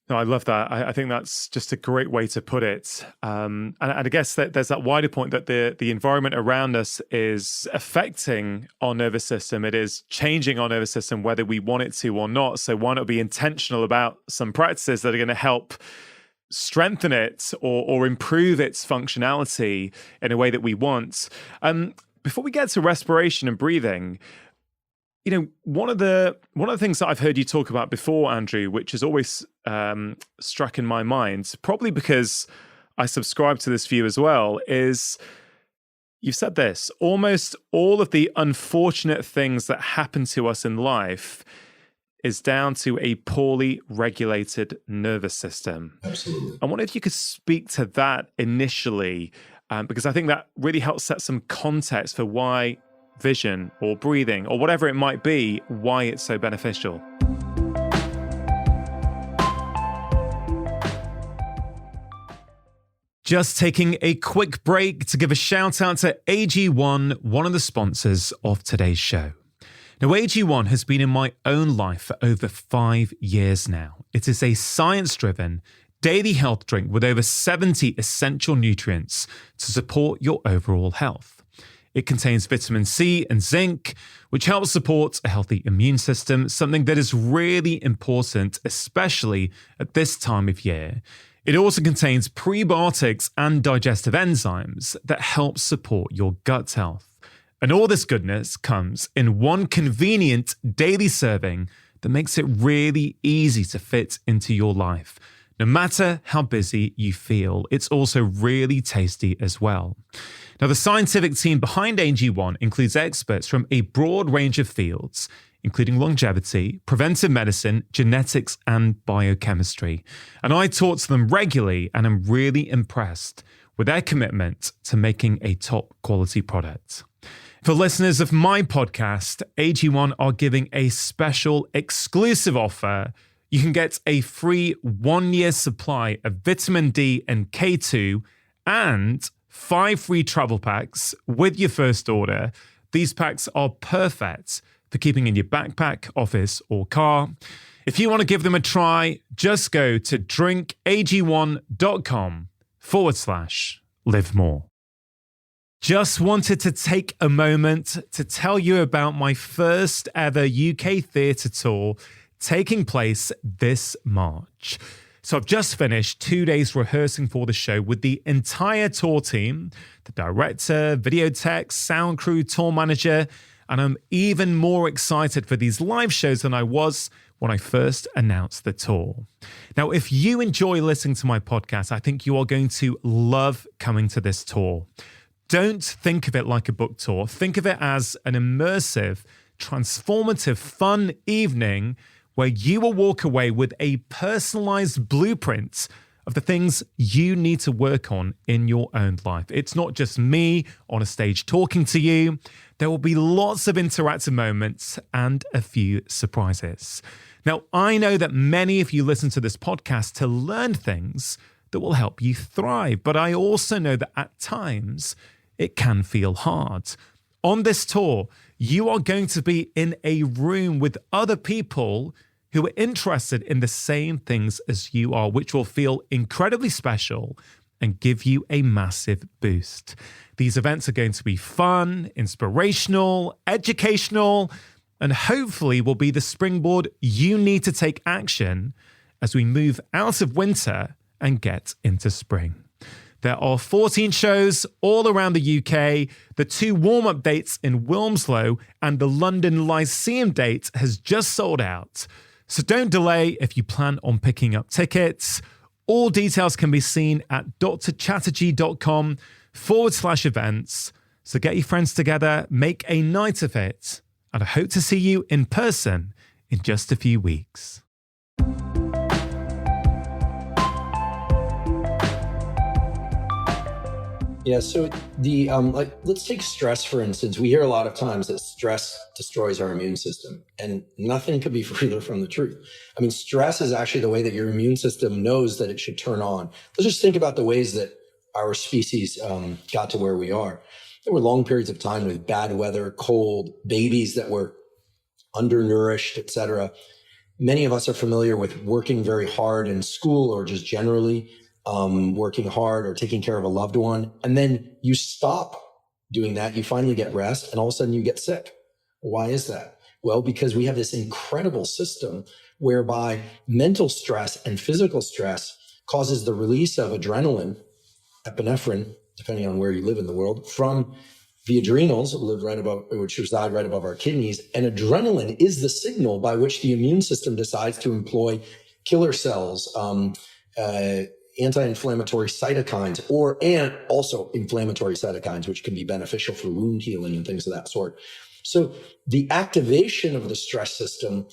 No, I love that. I think that's just a great way to put it. And I guess that there's that wider point that the environment around us is affecting our nervous system. It is changing our nervous system, whether we want it to or not. So why not be intentional about some practices that are going to help strengthen it or improve its functionality in a way that we want? Before we get to respiration and breathing, one of the things that I've heard you talk about before, Andrew, which has always struck in my mind, probably because I subscribe to this view as well, is you've said this: almost all of the unfortunate things that happen to us in life is down to a poorly regulated nervous system. Absolutely. I wonder if you could speak to that initially, because I think that really helps set some context for why vision or breathing or whatever it might be, why it's so beneficial. Just taking a quick break to give a shout out to AG1, one of the sponsors of today's show. Now, AG1 has been in my own life for over 5 years now. It is a science-driven daily health drink with over 70 essential nutrients to support your overall health. It contains vitamin C and zinc, which helps support a healthy immune system, something that is really important, especially at this time of year. It also contains prebiotics and digestive enzymes that help support your gut health. And all this goodness comes in one convenient daily serving that makes it really easy to fit into your life. No matter how busy you feel, it's also really tasty as well. Now, the scientific team behind AG1 includes experts from a broad range of fields, including longevity, preventive medicine, genetics, and biochemistry. And I talk to them regularly, and I'm really impressed with their commitment to making a top quality product. For listeners of my podcast, AG1 are giving a special exclusive offer. You can get a free 1-year supply of vitamin D and K2 and 5 free travel packs with your first order. These packs are perfect for keeping in your backpack, office, or car. If you want to give them a try, just go to drinkag1.com/live more. Just wanted to take a moment to tell you about my first ever UK theatre tour taking place this March. So I've just finished 2 days rehearsing for the show with the entire tour team, the director, video tech, sound crew, tour manager, and I'm even more excited for these live shows than I was when I first announced the tour. Now, if you enjoy listening to my podcast, I think you are going to love coming to this tour. Don't think of it like a book tour. Think of it as an immersive, transformative, fun evening where you will walk away with a personalized blueprint of the things you need to work on in your own life. It's not just me on a stage talking to you. There will be lots of interactive moments and a few surprises. Now, I know that many of you listen to this podcast to learn things that will help you thrive, but I also know that at times it can feel hard. On this tour, you are going to be in a room with other people who are interested in the same things as you are, which will feel incredibly special and give you a massive boost. These events are going to be fun, inspirational, educational, and hopefully will be the springboard you need to take action as we move out of winter and get into spring. There are 14 shows all around the UK, the 2 warm-up dates in Wilmslow, and the London Lyceum date has just sold out. So don't delay if you plan on picking up tickets. All details can be seen at drchatterjee.com/events. So get your friends together, make a night of it, and I hope to see you in person in just a few weeks. Yeah, so let's take stress, for instance. We hear a lot of times that stress destroys our immune system, and nothing could be further from the truth. I mean, stress is actually the way that your immune system knows that it should turn on. Let's just think about the ways that our species got to where we are. There were long periods of time with bad weather, cold, babies that were undernourished, etc. many of us are familiar with working very hard in school or just generally working hard or taking care of a loved one. And then you stop doing that. You finally get rest and all of a sudden you get sick. Why is that? Well, because we have this incredible system whereby mental stress and physical stress causes the release of adrenaline, epinephrine, depending on where you live in the world, from the adrenals, which reside right above our kidneys. And adrenaline is the signal by which the immune system decides to employ killer cells, anti-inflammatory cytokines, and also inflammatory cytokines, which can be beneficial for wound healing and things of that sort. So the activation of the stress system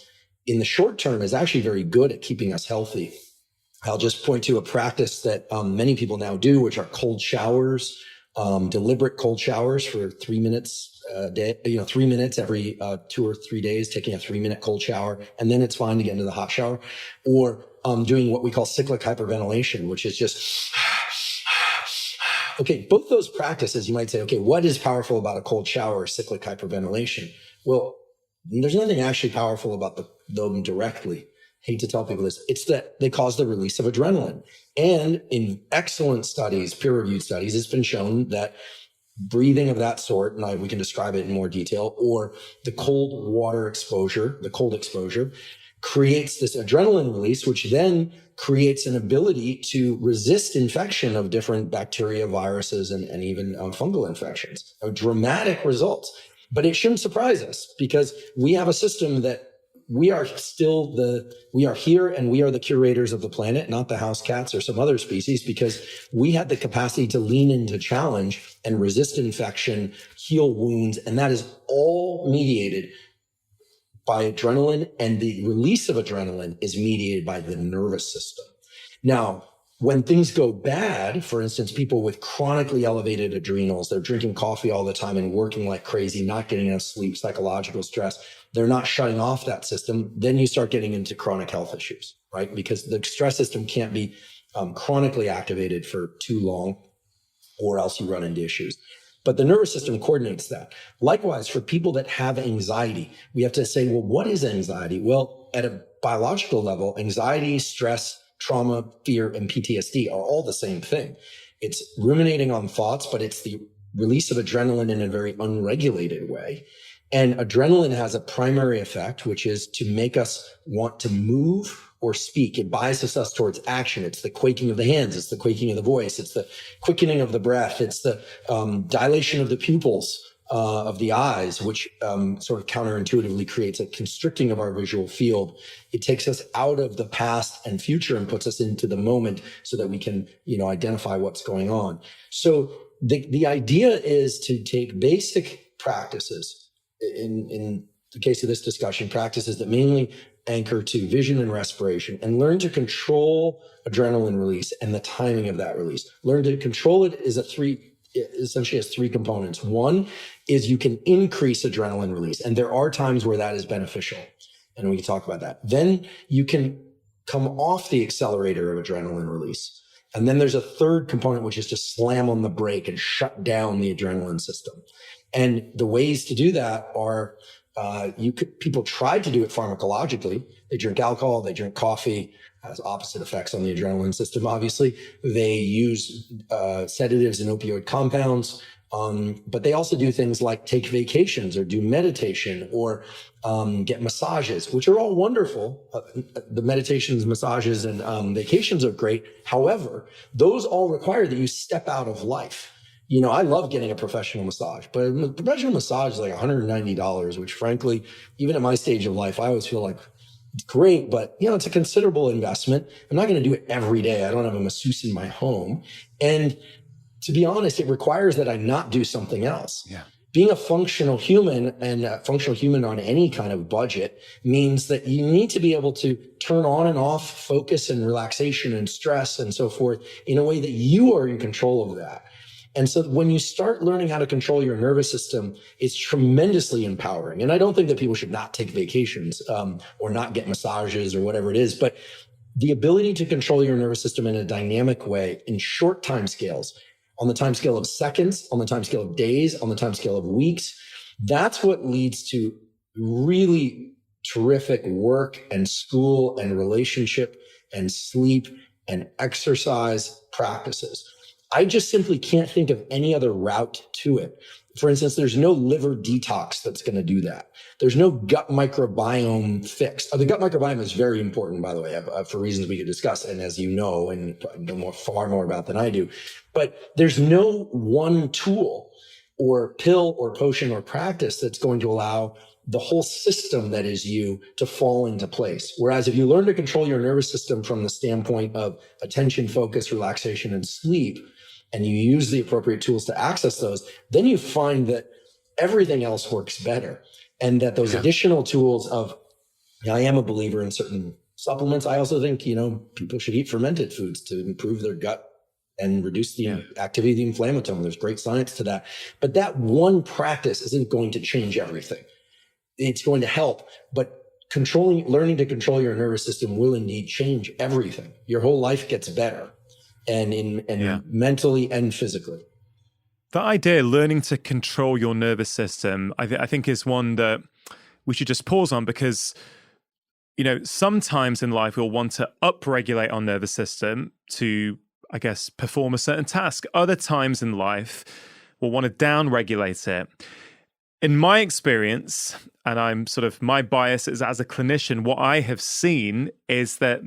in the short term is actually very good at keeping us healthy. I'll just point to a practice that many people now do, which are cold showers, deliberate cold showers for 3 minutes a day, 3 minutes every 2 or 3 days, taking a 3-minute cold shower, and then it's fine to get into the hot shower, or doing what we call cyclic hyperventilation, which is just, okay, both those practices, you might say, okay, what is powerful about a cold shower or cyclic hyperventilation? Well, there's nothing actually powerful about them directly. Hate to tell people this. It's that they cause the release of adrenaline. And in excellent studies, peer-reviewed studies, it's been shown that breathing of that sort, and we can describe it in more detail, or the cold water exposure, the cold exposure, creates this adrenaline release, which then creates an ability to resist infection of different bacteria, viruses, and even fungal infections. Dramatic results. But it shouldn't surprise us because we have a system that we are here and we are the curators of the planet, not the house cats or some other species, because we had the capacity to lean into challenge and resist infection, heal wounds. And that is all mediated by adrenaline, and the release of adrenaline is mediated by the nervous system. Now, when things go bad, for instance, people with chronically elevated adrenals, they're drinking coffee all the time and working like crazy, not getting enough sleep, psychological stress, they're not shutting off that system, then you start getting into chronic health issues, right? Because the stress system can't be chronically activated for too long, or else you run into issues. But the nervous system coordinates that. Likewise, for people that have anxiety, we have to say, well, what is anxiety? Well, at a biological level, anxiety, stress, trauma, fear, and PTSD are all the same thing. It's ruminating on thoughts, but it's the release of adrenaline in a very unregulated way. And adrenaline has a primary effect, which is to make us want to move or speak. It biases us towards action. It's the quaking of the hands. It's the quaking of the voice. It's the quickening of the breath. It's the dilation of the pupils of the eyes, which sort of counterintuitively creates a constricting of our visual field. It takes us out of the past and future and puts us into the moment so that we can, identify what's going on. So the idea is to take basic practices, in the case of this discussion, practices that mainly anchor to vision and respiration, and learn to control adrenaline release and the timing of that release. Learn to control it essentially has three components. One is you can increase adrenaline release, and there are times where that is beneficial, and we can talk about that. Then you can come off the accelerator of adrenaline release. And then there's a third component, which is to slam on the brake and shut down the adrenaline system. And the ways to do that are, people try to do it pharmacologically. They drink alcohol, they drink coffee, has opposite effects on the adrenaline system, obviously. They use sedatives and opioid compounds, but they also do things like take vacations or do meditation or get massages, which are all wonderful. The meditations, massages, and vacations are great. However, those all require that you step out of life. I love getting a professional massage, but a professional massage is like $190, which frankly, even at my stage of life, I always feel like it's great, but it's a considerable investment. I'm not going to do it every day. I don't have a masseuse in my home. And to be honest, it requires that I not do something else. Yeah. Being a functional human, and a functional human on any kind of budget, means that you need to be able to turn on and off focus and relaxation and stress and so forth in a way that you are in control of that. And so when you start learning how to control your nervous system, it's tremendously empowering. And I don't think that people should not take vacations or not get massages or whatever it is, but the ability to control your nervous system in a dynamic way in short time scales, on the time scale of seconds, on the time scale of days, on the time scale of weeks, that's what leads to really terrific work and school and relationship and sleep and exercise practices. I just simply can't think of any other route to it. For instance, there's no liver detox that's going to do that. There's no gut microbiome fix. The gut microbiome is very important, by the way, for reasons we could discuss, and as you know, and know far more about than I do. But there's no one tool or pill or potion or practice that's going to allow the whole system that is you to fall into place. Whereas if you learn to control your nervous system from the standpoint of attention, focus, relaxation, and sleep, and you use the appropriate tools to access those, then you find that everything else works better. And that those additional tools of, I am a believer in certain supplements. I also think, people should eat fermented foods to improve their gut and reduce the activity of the inflammasome. There's great science to that. But that one practice isn't going to change everything. It's going to help, but learning to control your nervous system will indeed change everything. Your whole life gets better, and mentally and physically. The idea, learning to control your nervous system, I think is one that we should just pause on, because, sometimes in life we'll want to upregulate our nervous system to, I guess, perform a certain task. Other times in life we'll want to downregulate it. In my experience, and I'm my bias is as a clinician, what I have seen is that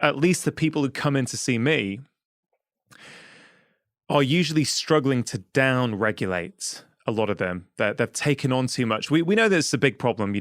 at least the people who come in to see me are usually struggling to down-regulate. A lot of them, they've taken on too much. We know there's a big problem,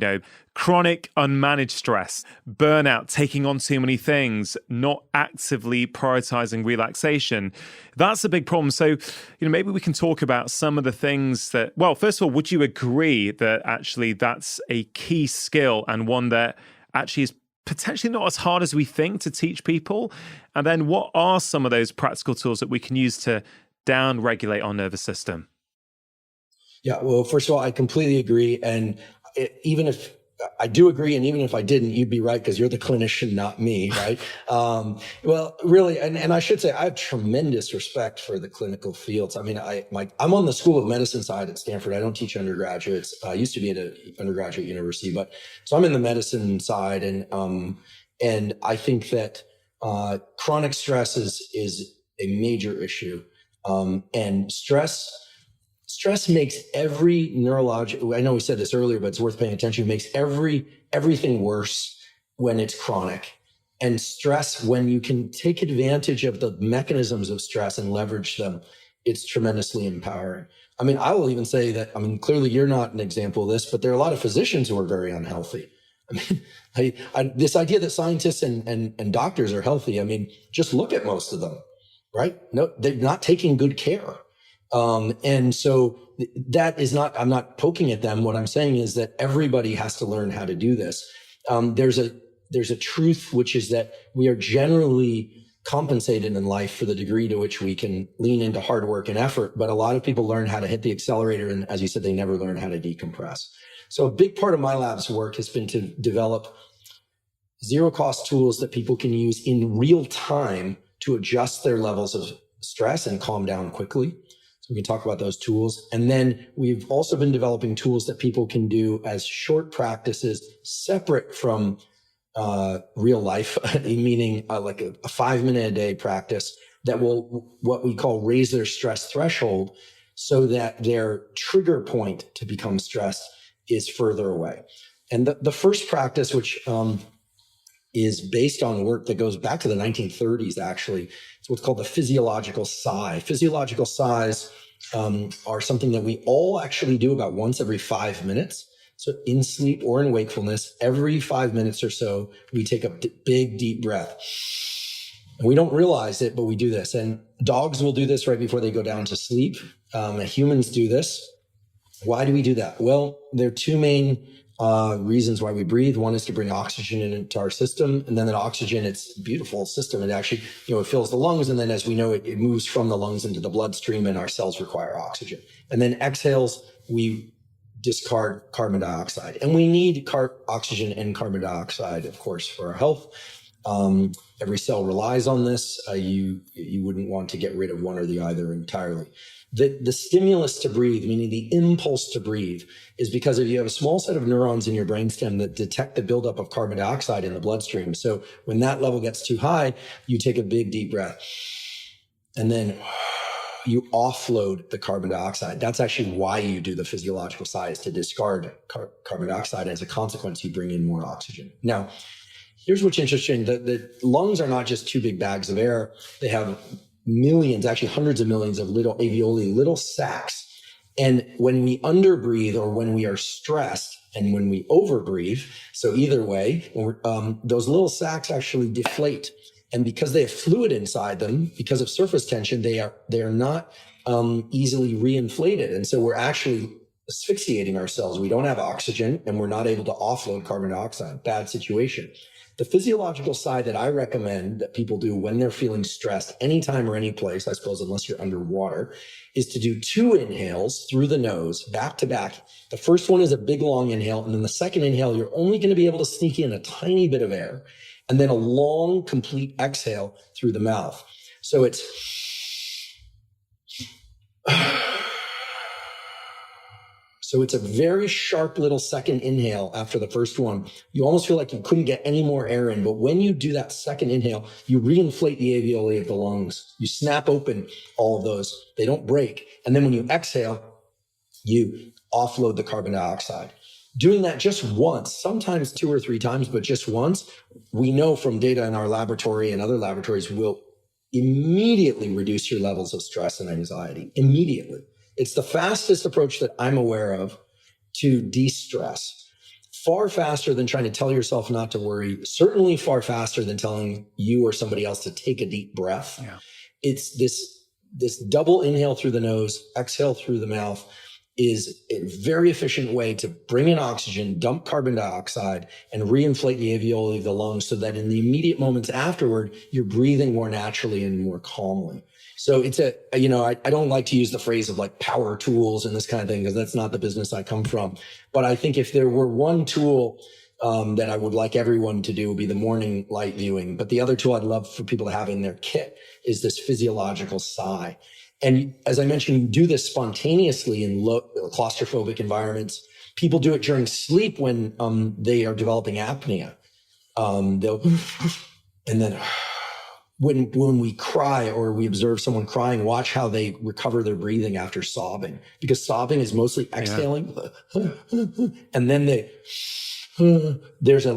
chronic unmanaged stress, burnout, taking on too many things, not actively prioritizing relaxation. That's a big problem. So, maybe we can talk about some of the things that, well, first of all, would you agree that actually that's a key skill and one that actually is potentially not as hard as we think to teach people? And then what are some of those practical tools that we can use to down-regulate our nervous system? Yeah, well, first of all, I completely agree. And even if I do agree, and even if I didn't, you'd be right, because you're the clinician, not me, right? Well, really, and I should say, I have tremendous respect for the clinical fields. I mean, I'm on the School of Medicine side at Stanford. I don't teach undergraduates. I used to be at an undergraduate university, but so I'm in the medicine side, and I think that chronic stress is a major issue, and Stress makes every neurological, I know we said this earlier, but it's worth paying attention. It makes everything worse when it's chronic. And stress, when you can take advantage of the mechanisms of stress and leverage them, it's tremendously empowering. I mean, I will even say that, clearly you're not an example of this, but there are a lot of physicians who are very unhealthy. This idea that scientists and doctors are healthy, just look at most of them, right? No, they're not taking good care. And so that is not, I'm not poking at them. What I'm saying is that everybody has to learn how to do this. There's a truth, which is that we are generally compensated in life for the degree to which we can lean into hard work and effort. But a lot of people learn how to hit the accelerator. And as you said, they never learn how to decompress. So a big part of my lab's work has been to develop zero cost tools that people can use in real time to adjust their levels of stress and calm down quickly. We can talk about those tools. And then we've also been developing tools that people can do as short practices separate from real life, meaning like a 5-minute a day practice that will, what we call, raise their stress threshold so that their trigger point to become stressed is further away. And the first practice, which is based on work that goes back to the 1930s, actually. It's what's called the physiological sigh. Physiological sighs are something that we all actually do about once every 5 minutes. So in sleep or in wakefulness, every 5 minutes or so, we take a big, deep breath. And we don't realize it, but we do this. And dogs will do this right before they go down to sleep. Humans do this. Why do we do that? Well, there are two main reasons why we breathe. One is to bring oxygen into our system. And then that oxygen, it's a beautiful system. It actually, it fills the lungs. And then as we know, it moves from the lungs into the bloodstream, and our cells require oxygen. And then exhales, we discard carbon dioxide. And we need oxygen and carbon dioxide, of course, for our health. Every cell relies on this. You wouldn't want to get rid of one or the other entirely. The stimulus to breathe, meaning the impulse to breathe, is because if you have a small set of neurons in your brainstem that detect the buildup of carbon dioxide in the bloodstream. So when that level gets too high, you take a big deep breath, and then you offload the carbon dioxide. That's actually why you do the physiological sigh, is to discard carbon dioxide. As a consequence, you bring in more oxygen. Now, here's what's interesting. The lungs are not just two big bags of air. They have millions, actually hundreds of millions of little alveoli, little sacs. And when we underbreathe or when we are stressed and when we overbreathe, so either way, those little sacs actually deflate. And because they have fluid inside them, because of surface tension, they are not easily reinflated. And so we're actually asphyxiating ourselves. We don't have oxygen and we're not able to offload carbon dioxide. Bad situation. The physiological sigh that I recommend that people do when they're feeling stressed, anytime or any place, I suppose, unless you're underwater, is to do 2 inhales through the nose, back to back. The first one is a big, long inhale. And then the second inhale, you're only going to be able to sneak in a tiny bit of air. And then a long, complete exhale through the mouth. So it's... So it's a very sharp little second inhale after the first one. You almost feel like you couldn't get any more air in. But when you do that second inhale, you reinflate the alveoli of the lungs. You snap open all of those. They don't break. And then when you exhale, you offload the carbon dioxide. Doing that just once, sometimes 2 or 3 times, but just once, we know from data in our laboratory and other laboratories will immediately reduce your levels of stress and anxiety. Immediately. It's the fastest approach that I'm aware of to de-stress. Far faster than trying to tell yourself not to worry. Certainly far faster than telling you or somebody else to take a deep breath. Yeah. It's this double inhale through the nose, exhale through the mouth is a very efficient way to bring in oxygen, dump carbon dioxide, and reinflate the alveoli of the lungs so that in the immediate moments afterward, you're breathing more naturally and more calmly. So it's I don't like to use the phrase of like power tools and this kind of thing, because that's not the business I come from. But I think if there were one tool that I would like everyone to do would be the morning light viewing. But the other tool I'd love for people to have in their kit is this physiological sigh. And as I mentioned, you do this spontaneously in low claustrophobic environments. People do it during sleep when they are developing apnea. And then when we cry or we observe someone crying, watch how they recover their breathing after sobbing, because sobbing is mostly exhaling. Yeah. And then there's a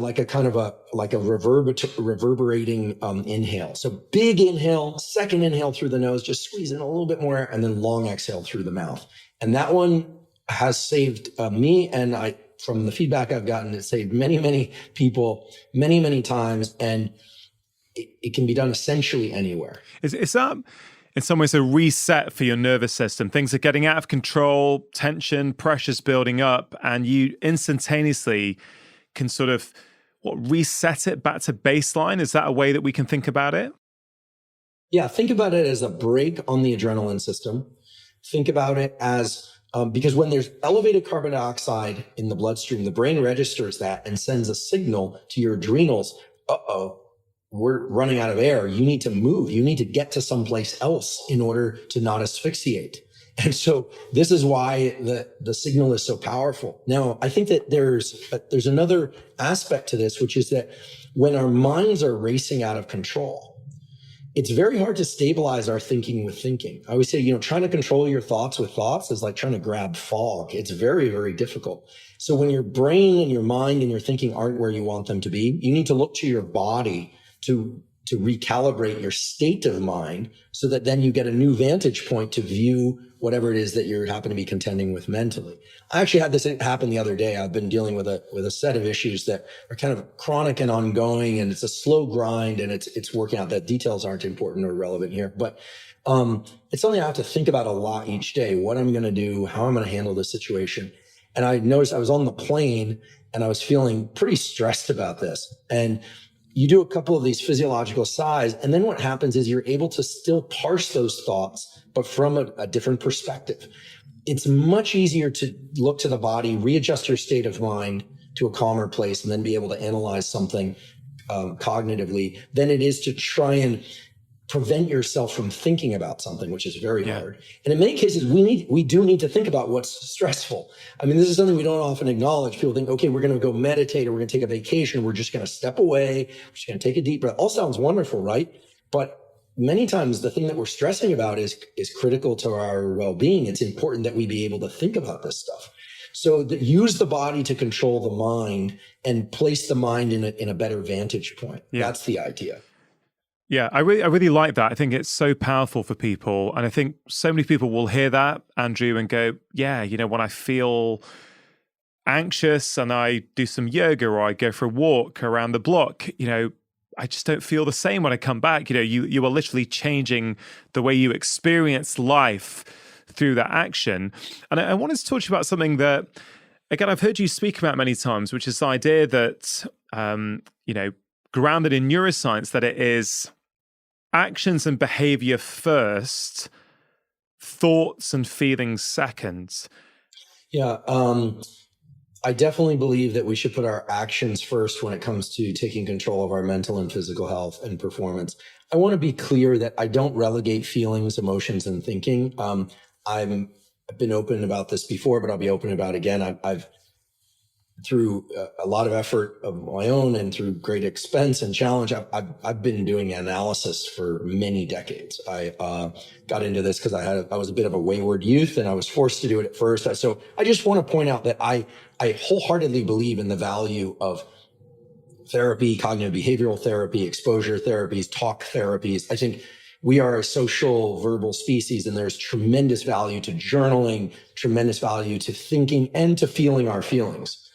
reverberating inhale. So big inhale, second inhale through the nose, just squeeze in a little bit more air, and then long exhale through the mouth. And that one has saved me, and from the feedback I've gotten, it saved many, many people many, many times. And it can be done essentially anywhere. Is that in some ways a reset for your nervous system? Things are getting out of control, tension, pressure's building up, and you instantaneously can sort of reset it back to baseline? Is that a way that we can think about it? Yeah, think about it as a brake on the adrenaline system. Think about it as, because when there's elevated carbon dioxide in the bloodstream, the brain registers that and sends a signal to your adrenals, we're running out of air. You need to move. You need to get to someplace else in order to not asphyxiate. And so this is why the signal is so powerful. Now, I think that there's another aspect to this, which is that when our minds are racing out of control, it's very hard to stabilize our thinking with thinking. I always say, trying to control your thoughts with thoughts is like trying to grab fog. It's very, very difficult. So when your brain and your mind and your thinking aren't where you want them to be, you need to look to your body to recalibrate your state of mind so that then you get a new vantage point to view whatever it is that you happen to be contending with mentally. I actually had this happen the other day. I've been dealing with a set of issues that are kind of chronic and ongoing, and it's a slow grind, and it's working out. That details aren't important or relevant here, but it's something I have to think about a lot each day, what I'm going to do, how I'm going to handle this situation. And I noticed I was on the plane and I was feeling pretty stressed about this. And you do a couple of these physiological sighs, and then what happens is you're able to still parse those thoughts, but from a different perspective. It's much easier to look to the body, readjust your state of mind to a calmer place, and then be able to analyze something cognitively than it is to try and prevent yourself from thinking about something, which is very hard. And in many cases, we do need to think about what's stressful. I mean, this is something we don't often acknowledge. People think, okay, we're going to go meditate, or we're going to take a vacation. We're just going to step away. We're just going to take a deep breath. All sounds wonderful, right? But many times the thing that we're stressing about is critical to our well-being. It's important that we be able to think about this stuff. So use the body to control the mind and place the mind in a better vantage point. That's the idea. Yeah, I really like that. I think it's so powerful for people. And I think so many people will hear that, Andrew, and go, yeah, when I feel anxious and I do some yoga or I go for a walk around the block, I just don't feel the same when I come back. You are literally changing the way you experience life through that action. And I wanted to talk to you about something that, again, I've heard you speak about many times, which is the idea that, grounded in neuroscience, that it is actions and behavior first, thoughts and feelings second. Yeah, I definitely believe that we should put our actions first when it comes to taking control of our mental and physical health and performance. I want to be clear that I don't relegate feelings, emotions, and thinking. I've been open about this before, but I'll be open about it again. I've through a lot of effort of my own and through great expense and challenge, I've been doing analysis for many decades. I got into this because I was a bit of a wayward youth and I was forced to do it at first. So I just want to point out that I wholeheartedly believe in the value of therapy, cognitive behavioral therapy, exposure therapies, talk therapies. I think we are a social verbal species, and there's tremendous value to journaling, tremendous value to thinking and to feeling our feelings.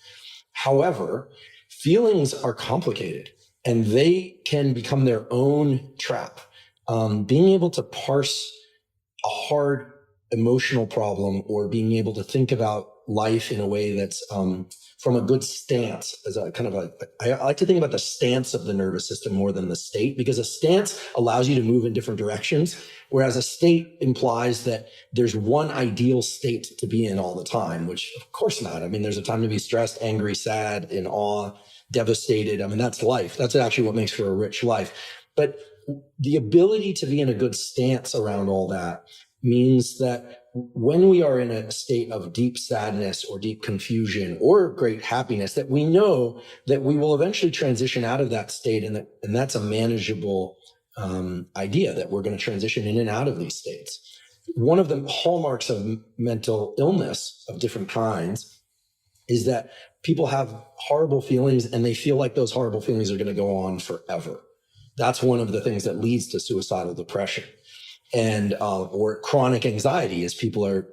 However, feelings are complicated and they can become their own trap. Being able to parse a hard emotional problem or being able to think about life in a way that's from a good stance, as a kind of I like to think about the stance of the nervous system more than the state, because a stance allows you to move in different directions, whereas a state implies that there's one ideal state to be in all the time, which of course not. I mean, there's a time to be stressed, angry, sad, in awe, devastated. I mean, that's life. That's actually what makes for a rich life. But the ability to be in a good stance around all that means that when we are in a state of deep sadness or deep confusion or great happiness, that we know that we will eventually transition out of that state, and that's a manageable idea, that we're going to transition in and out of these states. One of the hallmarks of mental illness of different kinds is that people have horrible feelings and they feel like those horrible feelings are going to go on forever. That's one of the things that leads to suicidal depression. And or chronic anxiety, as people are,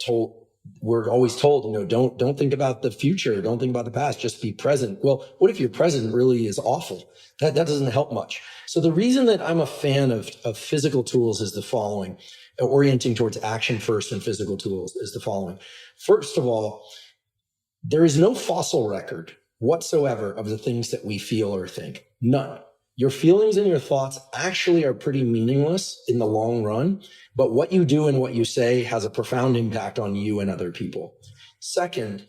told, we're always told, don't think about the future, don't think about the past, just be present. Well, what if your present really is awful? That doesn't help much. So the reason that I'm a fan of physical tools is the following, orienting towards action first and physical tools is the following. First of all, there is no fossil record whatsoever of the things that we feel or think. None. Your feelings and your thoughts actually are pretty meaningless in the long run, but what you do and what you say has a profound impact on you and other people. Second,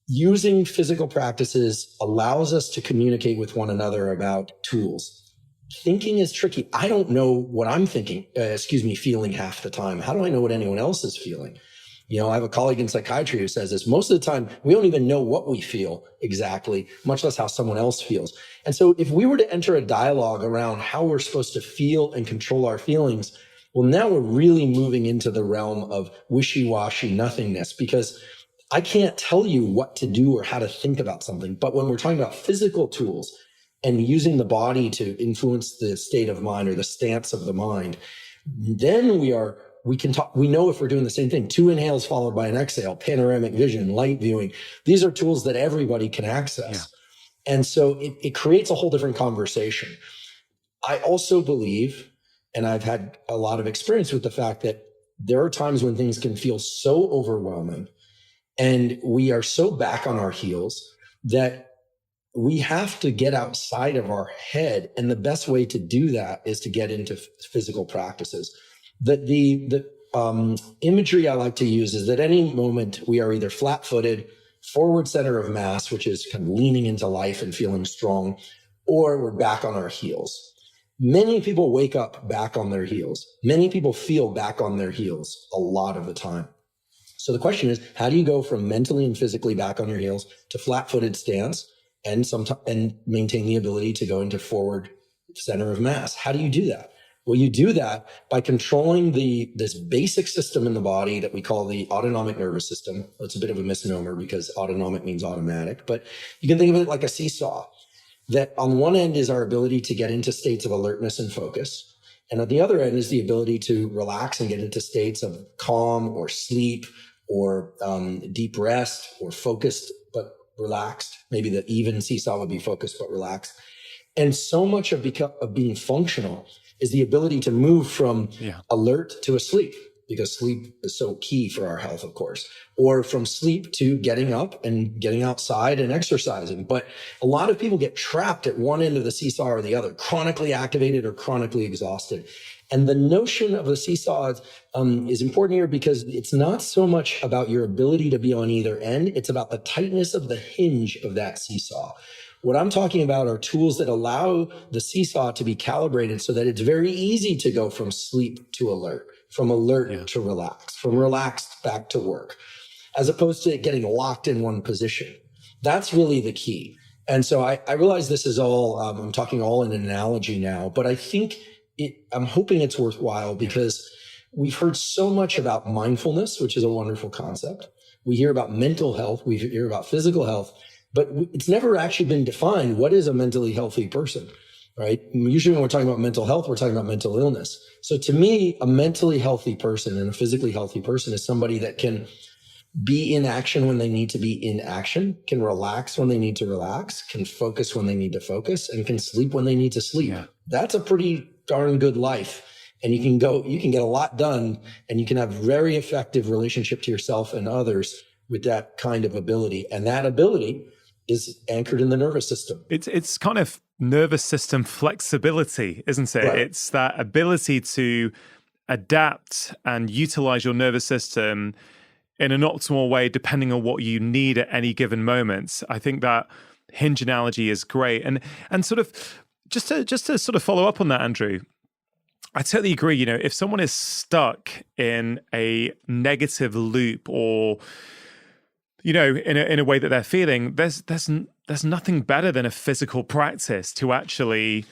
using physical practices allows us to communicate with one another about tools. Thinking is tricky. I don't know what I'm feeling half the time. How do I know what anyone else is feeling? I have a colleague in psychiatry who says this. Most of the time, we don't even know what we feel exactly, much less how someone else feels. And so if we were to enter a dialogue around how we're supposed to feel and control our feelings, well, now we're really moving into the realm of wishy-washy nothingness, because I can't tell you what to do or how to think about something. But when we're talking about physical tools and using the body to influence the state of mind or the stance of the mind, then we can talk. We know if we're doing the same thing. 2 inhales followed by an exhale, panoramic vision, light viewing. These are tools that everybody can access. Yeah. And so it creates a whole different conversation. I also believe, and I've had a lot of experience with the fact that there are times when things can feel so overwhelming and we are so back on our heels that we have to get outside of our head. And the best way to do that is to get into physical practices. The imagery I like to use is that any moment we are either flat-footed, forward center of mass, which is kind of leaning into life and feeling strong, or we're back on our heels. Many people wake up back on their heels. Many people feel back on their heels a lot of the time. So the question is, how do you go from mentally and physically back on your heels to flat-footed stance and maintain the ability to go into forward center of mass? How do you do that? Well, you do that by controlling this basic system in the body that we call the autonomic nervous system. It's a bit of a misnomer because autonomic means automatic, but you can think of it like a seesaw. That on one end is our ability to get into states of alertness and focus. And at the other end is the ability to relax and get into states of calm or sleep or deep rest or focused but relaxed. Maybe the even seesaw would be focused but relaxed. And so much of being functional is the ability to move from alert to asleep, because sleep is so key for our health, of course, or from sleep to getting up and getting outside and exercising. But a lot of people get trapped at one end of the seesaw or the other, chronically activated or chronically exhausted. And the notion of the seesaw is important here because it's not so much about your ability to be on either end. It's about the tightness of the hinge of that seesaw. What I'm talking about are tools that allow the seesaw to be calibrated so that it's very easy to go from sleep to alert, from alert to relax, from relaxed back to work, as opposed to getting locked in one position. That's really the key. And so I realize this is all, I'm talking all in an analogy now, but I think I'm hoping it's worthwhile because we've heard so much about mindfulness, which is a wonderful concept. We hear about mental health, we hear about physical health, but it's never actually been defined. What is a mentally healthy person, right? Usually when we're talking about mental health, we're talking about mental illness. So to me, a mentally healthy person and a physically healthy person is somebody that can be in action when they need to be in action, can relax when they need to relax, can focus when they need to focus, and can sleep when they need to sleep. Yeah. That's a pretty darn good life. And you can get a lot done, and you can have very effective relationship to yourself and others with that kind of ability. And that ability is anchored in the nervous system. It's kind of nervous system flexibility, isn't it? Right. It's that ability to adapt and utilize your nervous system in an optimal way, depending on what you need at any given moment. I think that hinge analogy is great. And sort of just to sort of follow up on that, Andrew, I totally agree. You know, if someone is stuck in a negative loop or, you know, in a way that they're feeling, there's nothing better than a physical practice to actually,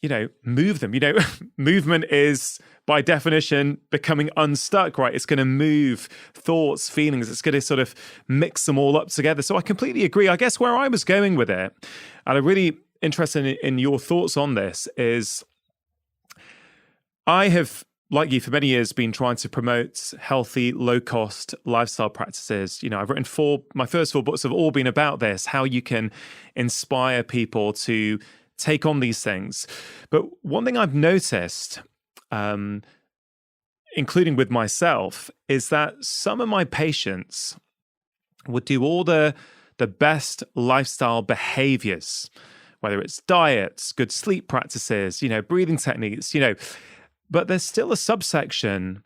you know, move them. You know, movement is by definition becoming unstuck, right? It's going to move thoughts, feelings. It's going to sort of mix them all up together. So I completely agree. I guess where I was going with it, and I'm really interested in your thoughts on this, is I have, like you, for many years been trying to promote healthy, low-cost lifestyle practices. You know, I've written my first 4 books have all been about this, how you can inspire people to take on these things. But one thing I've noticed, including with myself, is that some of my patients would do all the best lifestyle behaviors, whether it's diets, good sleep practices, you know, breathing techniques, you know, but there's still a subsection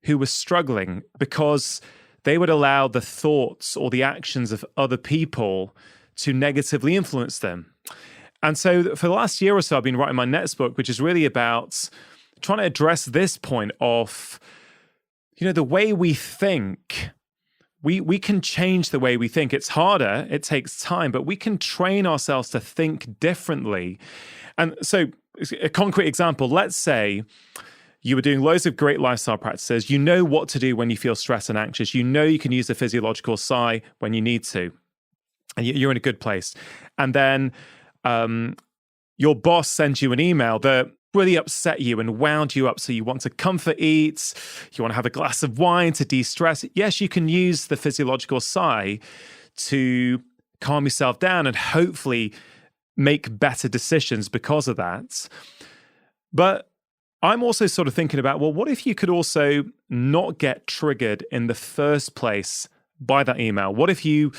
who was struggling because they would allow the thoughts or the actions of other people to negatively influence them. And so for the last year or so, I've been writing my next book, which is really about trying to address this point of, you know, the way we think. We can change the way we think. It's harder, it takes time, but we can train ourselves to think differently. And so a concrete example, let's say you were doing loads of great lifestyle practices. You know what to do when you feel stressed and anxious. You know you can use the physiological sigh when you need to. And you're in a good place. And then your boss sends you an email that really upset you and wound you up. So you want to comfort eat, you want to have a glass of wine to de-stress. Yes, you can use the physiological sigh to calm yourself down and hopefully make better decisions because of that. But I'm also sort of thinking about, well, what if you could also not get triggered in the first place by that email? What if you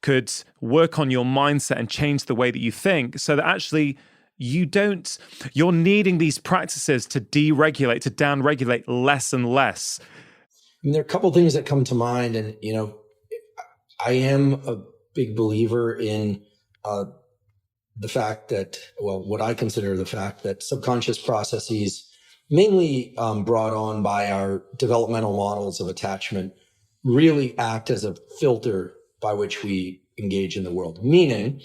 could work on your mindset and change the way that you think so that actually you're needing these practices to deregulate, to downregulate less and less? I mean, there are a couple of things that come to mind, and, you know, I am a big believer in the fact that, well, what I consider the fact that subconscious processes, mainly brought on by our developmental models of attachment, really act as a filter by which we engage in the world. Meaning,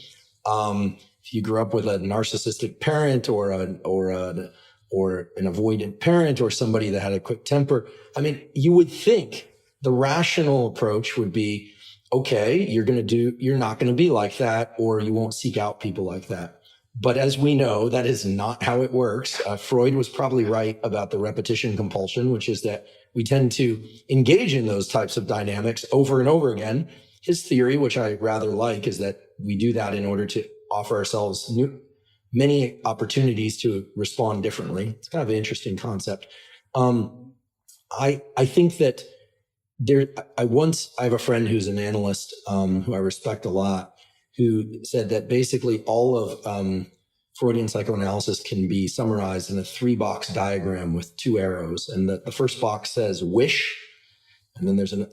if you grew up with a narcissistic parent or an avoidant parent or somebody that had a quick temper, I mean, you would think the rational approach would be, okay, you're not going to be like that, or you won't seek out people like that. But as we know, that is not how it works. Freud was probably right about the repetition compulsion, which is that we tend to engage in those types of dynamics over and over again. His theory, which I rather like, is that we do that in order to offer ourselves many opportunities to respond differently. It's kind of an interesting concept. I think that I have a friend who's an analyst, who I respect a lot, who said that basically all of Freudian psychoanalysis can be summarized in a 3-box diagram with 2 arrows. And the first box says wish, and then there's a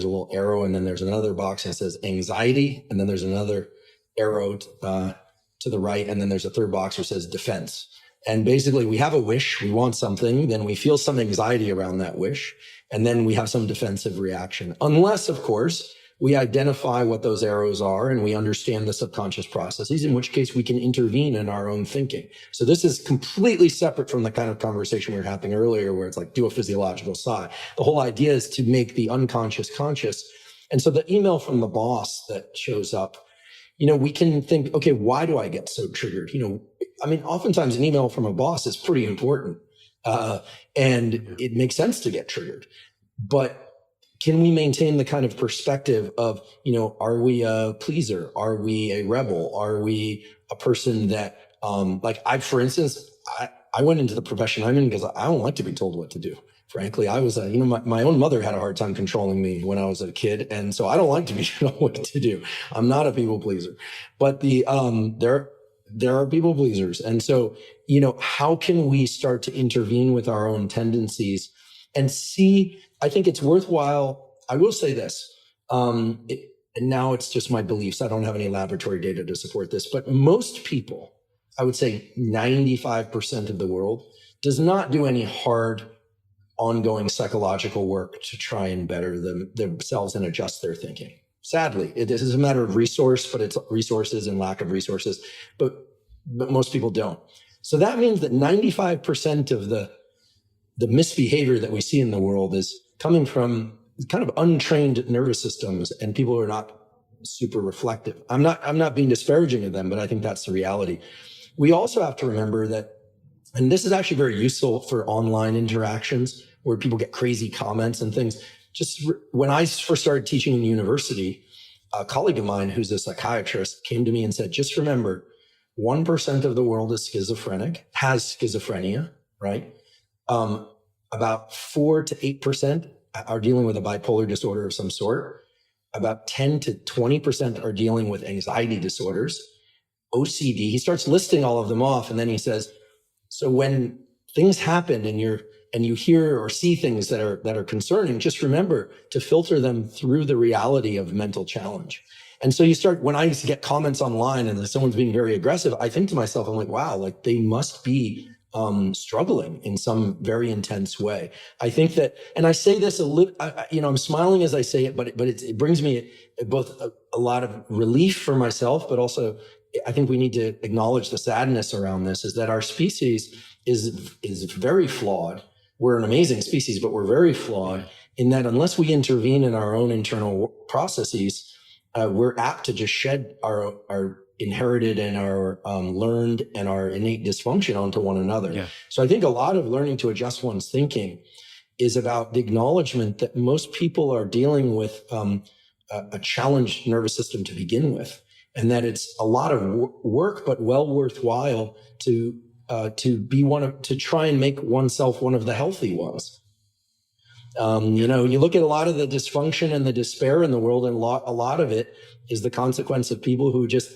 little arrow, and then there's another box and it says anxiety, and then there's another arrow to the right, and then there's a third box which says defense. And basically we have a wish, we want something, then we feel some anxiety around that wish, and then we have some defensive reaction. Unless, of course, we identify what those arrows are and we understand the subconscious processes, in which case we can intervene in our own thinking. So this is completely separate from the kind of conversation we were having earlier, where it's like, do a physiological sigh. The whole idea is to make the unconscious conscious. And so the email from the boss that shows up, we can think, okay, why do I get so triggered? Oftentimes an email from a boss is pretty important, and it makes sense to get triggered. But can we maintain the kind of perspective of, are we a pleaser? Are we a rebel? Are we a person that, for instance, I went into the profession I'm in because I don't like to be told what to do. Frankly, I was, my own mother had a hard time controlling me when I was a kid. And so I don't like to be told what to do. I'm not a people pleaser, but there are people pleasers. And so, how can we start to intervene with our own tendencies and see? I think it's worthwhile. I will say this, and now it's just my beliefs. I don't have any laboratory data to support this, but most people, I would say 95% of the world, does not do any hard ongoing psychological work to try and better themselves and adjust their thinking. Sadly, it is a matter of resource, but it's resources and lack of resources, but most people don't. So that means that 95% of the misbehavior that we see in the world is coming from kind of untrained nervous systems and people who are not super reflective. I'm not being disparaging of them, but I think that's the reality. We also have to remember that, and this is actually very useful for online interactions where people get crazy comments and things. Just when I first started teaching in university, a colleague of mine who's a psychiatrist came to me and said, just remember, 1% of the world is schizophrenic, has schizophrenia, right? About 4 to 8% are dealing with a bipolar disorder of some sort. About 10 to 20% are dealing with anxiety disorders, OCD. He starts listing all of them off, and then he says, so when things happen and you hear or see things that are concerning, just remember to filter them through the reality of mental challenge. And so when I used to get comments online and someone's being very aggressive, I think to myself, I'm like, wow, like they must be struggling in some very intense way. I think that, and I say this a little, I'm smiling as I say it, but it brings me both a lot of relief for myself, but also I think we need to acknowledge the sadness around this, is that our species is very flawed. We're an amazing species, but we're very flawed in that unless we intervene in our own internal processes, we're apt to just shed our inherited and our learned and our innate dysfunction onto one another. Yeah. So I think a lot of learning to adjust one's thinking is about the acknowledgement that most people are dealing with a challenged nervous system to begin with, and that it's a lot of work, but well worthwhile to try and make oneself one of the healthy ones. You look at a lot of the dysfunction and the despair in the world, and a lot of it is the consequence of people who just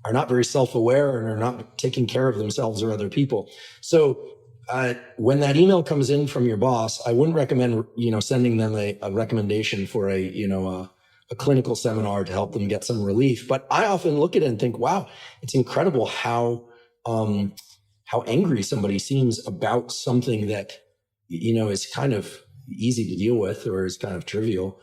are not very self-aware and are not taking care of themselves or other people. So when that email comes in from your boss, I wouldn't recommend, sending them a recommendation for a a clinical seminar to help them get some relief. But I often look at it and think, wow, it's incredible how angry somebody seems about something that, is kind of easy to deal with or is kind of trivial.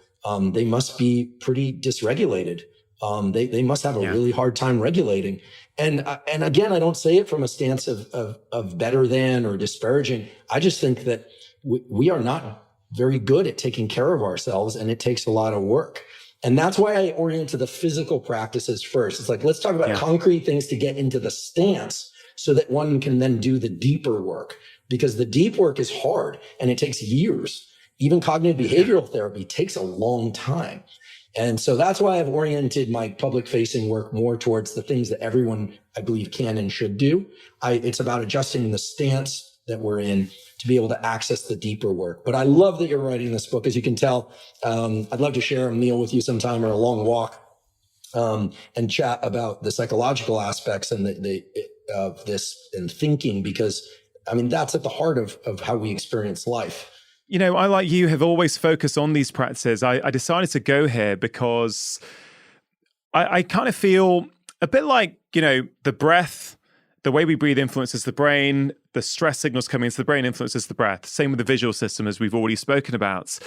They must be pretty dysregulated. They must have a really hard time regulating. And again, I don't say it from a stance of better than or disparaging. I just think that we are not very good at taking care of ourselves, and it takes a lot of work. And that's why I orient to the physical practices first. It's like, let's talk about concrete things to get into the stance so that one can then do the deeper work, because the deep work is hard and it takes years. Even cognitive behavioral therapy takes a long time. And so that's why I've oriented my public facing work more towards the things that everyone, I believe, can and should do. It's about adjusting the stance that we're in to be able to access the deeper work. But I love that you're writing this book. As you can tell, I'd love to share a meal with you sometime or a long walk and chat about the psychological aspects and of this and thinking, because that's at the heart of how we experience life. I, like you, have always focused on these practices. I decided to go here because I kind of feel a bit like, the breath, the way we breathe influences the brain, the stress signals coming into the brain influences the breath. Same with the visual system, as we've already spoken about.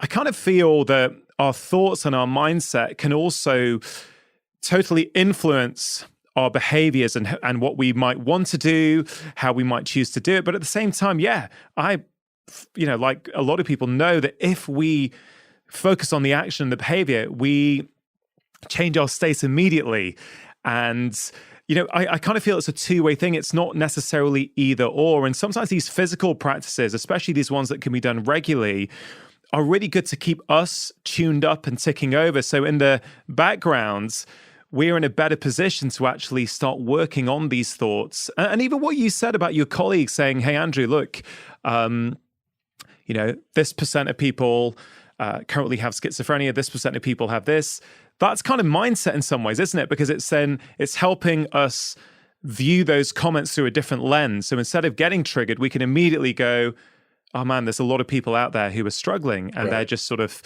I kind of feel that our thoughts and our mindset can also totally influence our behaviors and what we might want to do, how we might choose to do it. But at the same time, like a lot of people know that if we focus on the action and the behavior, we change our state immediately. And, I kind of feel it's a two-way thing. It's not necessarily either or. And sometimes these physical practices, especially these ones that can be done regularly, are really good to keep us tuned up and ticking over. So in the background, we're in a better position to actually start working on these thoughts. And even what you said about your colleagues saying, hey, Andrew, look, this percent of people currently have schizophrenia, this percent of people have this. That's kind of mindset in some ways, isn't it? Because it's helping us view those comments through a different lens. So instead of getting triggered, we can immediately go, oh man, there's a lot of people out there who are struggling, and they're just sort of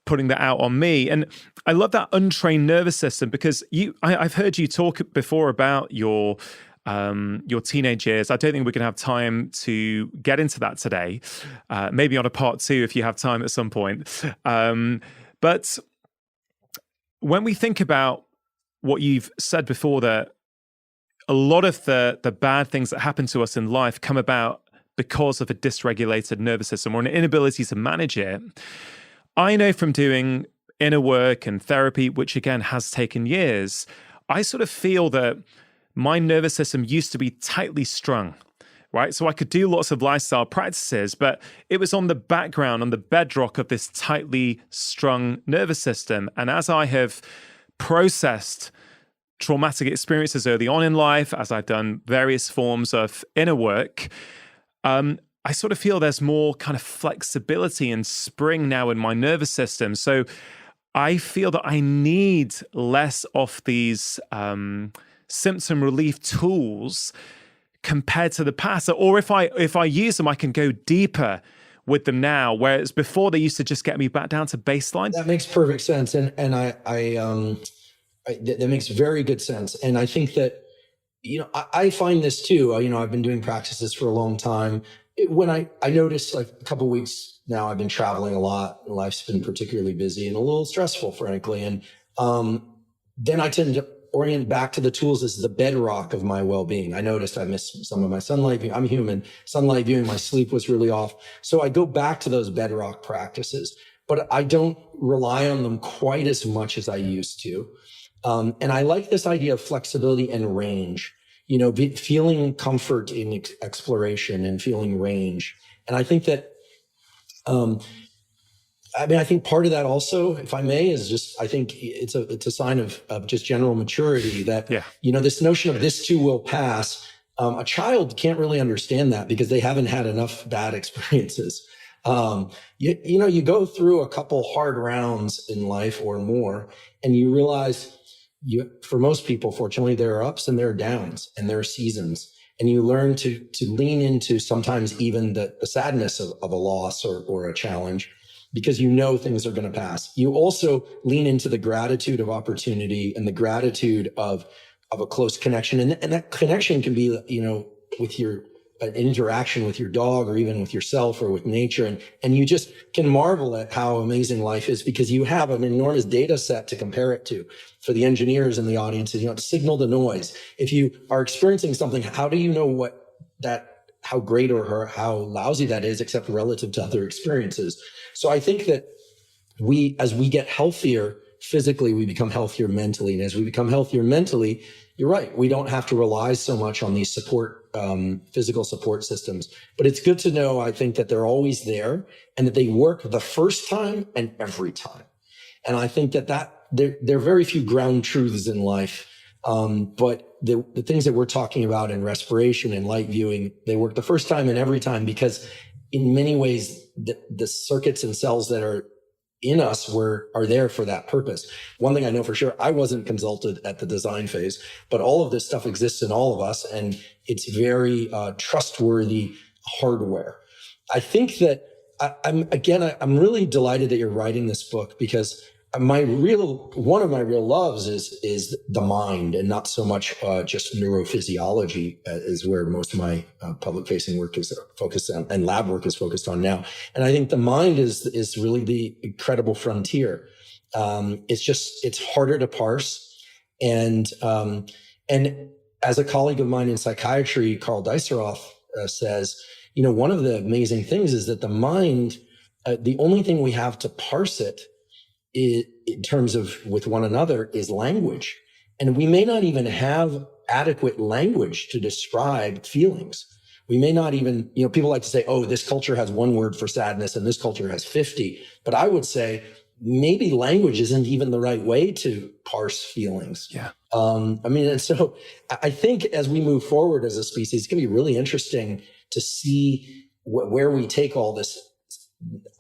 putting that out on me. And I love that untrained nervous system, because I've heard you talk before about your teenage years. I don't think we can have time to get into that today. Maybe on a part 2 if you have time at some point. But when we think about what you've said before, that a lot of the bad things that happen to us in life come about because of a dysregulated nervous system or an inability to manage it. I know from doing inner work and therapy, which again has taken years, I sort of feel that my nervous system used to be tightly strung, right? So I could do lots of lifestyle practices, but it was on the background, on the bedrock of this tightly strung nervous system. And as I have processed traumatic experiences early on in life, as I've done various forms of inner work, I sort of feel there's more kind of flexibility and spring now in my nervous system. So I feel that I need less of these symptom relief tools compared to the past. Or if I use them, I can go deeper with them now, whereas before they used to just get me back down to baseline. That makes perfect sense. And that makes very good sense. And I think that, I find this too. I've been doing practices for a long time. When I noticed, like a couple of weeks now, I've been traveling a lot, and life's been particularly busy and a little stressful, frankly. And then I tend to orient back to the tools as the bedrock of my well-being. I noticed I missed some of my sunlight viewing. I'm human. Sunlight viewing, my sleep was really off. So I go back to those bedrock practices, but I don't rely on them quite as much as I used to. And I like this idea of flexibility and range, feeling comfort in exploration and feeling range. And I think that, I think part of that also, if I may, is just, I think it's a sign of just general maturity that, this notion of this too will pass. A child can't really understand that because they haven't had enough bad experiences. You go through a couple hard rounds in life or more, and you realize for most people, fortunately, there are ups and there are downs and there are seasons, and you learn to lean into sometimes even the sadness of a loss or a challenge. because you know things are going to pass. You also lean into the gratitude of opportunity and the gratitude of a close connection. And that connection can be, with an interaction with your dog or even with yourself or with nature. And you just can marvel at how amazing life is because you have an enormous data set to compare it to. For the engineers in the audience, signal to noise. If you are experiencing something, how do you know how great or how lousy that is, except relative to other experiences? So I think that as we get healthier physically, we become healthier mentally. And as we become healthier mentally, you're right, we don't have to rely so much on these physical support systems. But it's good to know, I think, that they're always there and that they work the first time and every time. And I think that there are very few ground truths in life. But the things that we're talking about in respiration and light viewing, they work the first time and every time because in many ways, the circuits and cells that are in us are there for that purpose. One thing I know for sure, I wasn't consulted at the design phase, but all of this stuff exists in all of us, and it's very trustworthy hardware. I think that I'm really delighted that you're writing this book because one of my real loves is the mind, and not so much just neurophysiology is where most of my public facing work is focused on, and lab work is focused on now. And I think the mind is really the incredible frontier. It's harder to parse, and as a colleague of mine in psychiatry, Carl Diceroff, says, one of the amazing things is that the mind, the only thing we have to parse it in terms of with one another is language. And we may not even have adequate language to describe feelings. We may not even, people like to say, oh, this culture has one word for sadness and this culture has 50. But I would say maybe language isn't even the right way to parse feelings. Yeah. And so I think as we move forward as a species, it's going to be really interesting to see where we take all this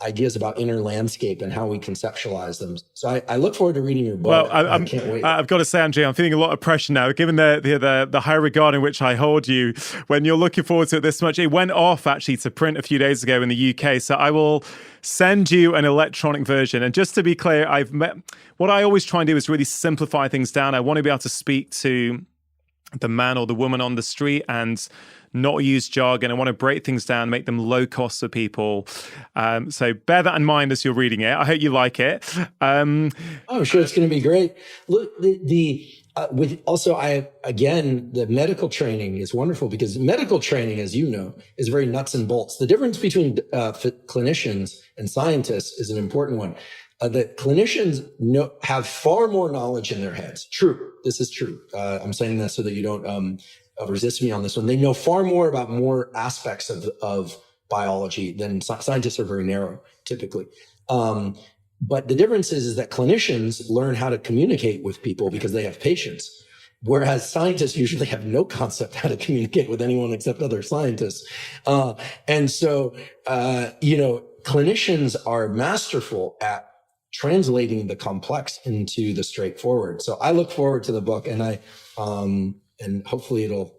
ideas about inner landscape and how we conceptualize them. So I look forward to reading your book. Well, I can't wait. I've got to say, Andrew, I'm feeling a lot of pressure now, given the high regard in which I hold you. When you're looking forward to it this much, it went off actually to print a few days ago in the UK. So I will send you an electronic version. And just to be clear, what I always try and do is really simplify things down. I want to be able to speak to the man or the woman on the street and not use jargon. I want to break things down, make them low cost for people. So bear that in mind as you're reading it. I hope you like it. I'm sure it's going to be great. Look, the medical training is wonderful because medical training, as you know, is very nuts and bolts. The difference between clinicians and scientists is an important one. The clinicians have far more knowledge in their heads. True. This is true. I'm saying that so that you don't resist me on this one. They know far more about more aspects of biology than scientists are very narrow, typically. But the difference is that clinicians learn how to communicate with people because they have patience, whereas scientists usually have no concept how to communicate with anyone except other scientists. And so, clinicians are masterful at translating the complex into the straightforward. So I look forward to the book, and hopefully it'll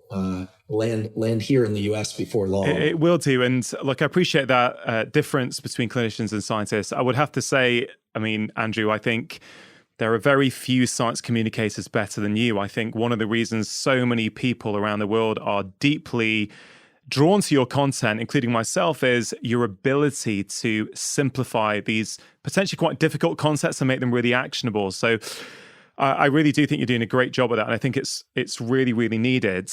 land here in the US before long. It will do. And look, I appreciate that difference between clinicians and scientists. I would have to say, Andrew, I think there are very few science communicators better than you. I think one of the reasons so many people around the world are deeply drawn to your content, including myself, is your ability to simplify these potentially quite difficult concepts and make them really actionable. So I really do think you're doing a great job of that. And I think it's really, really needed.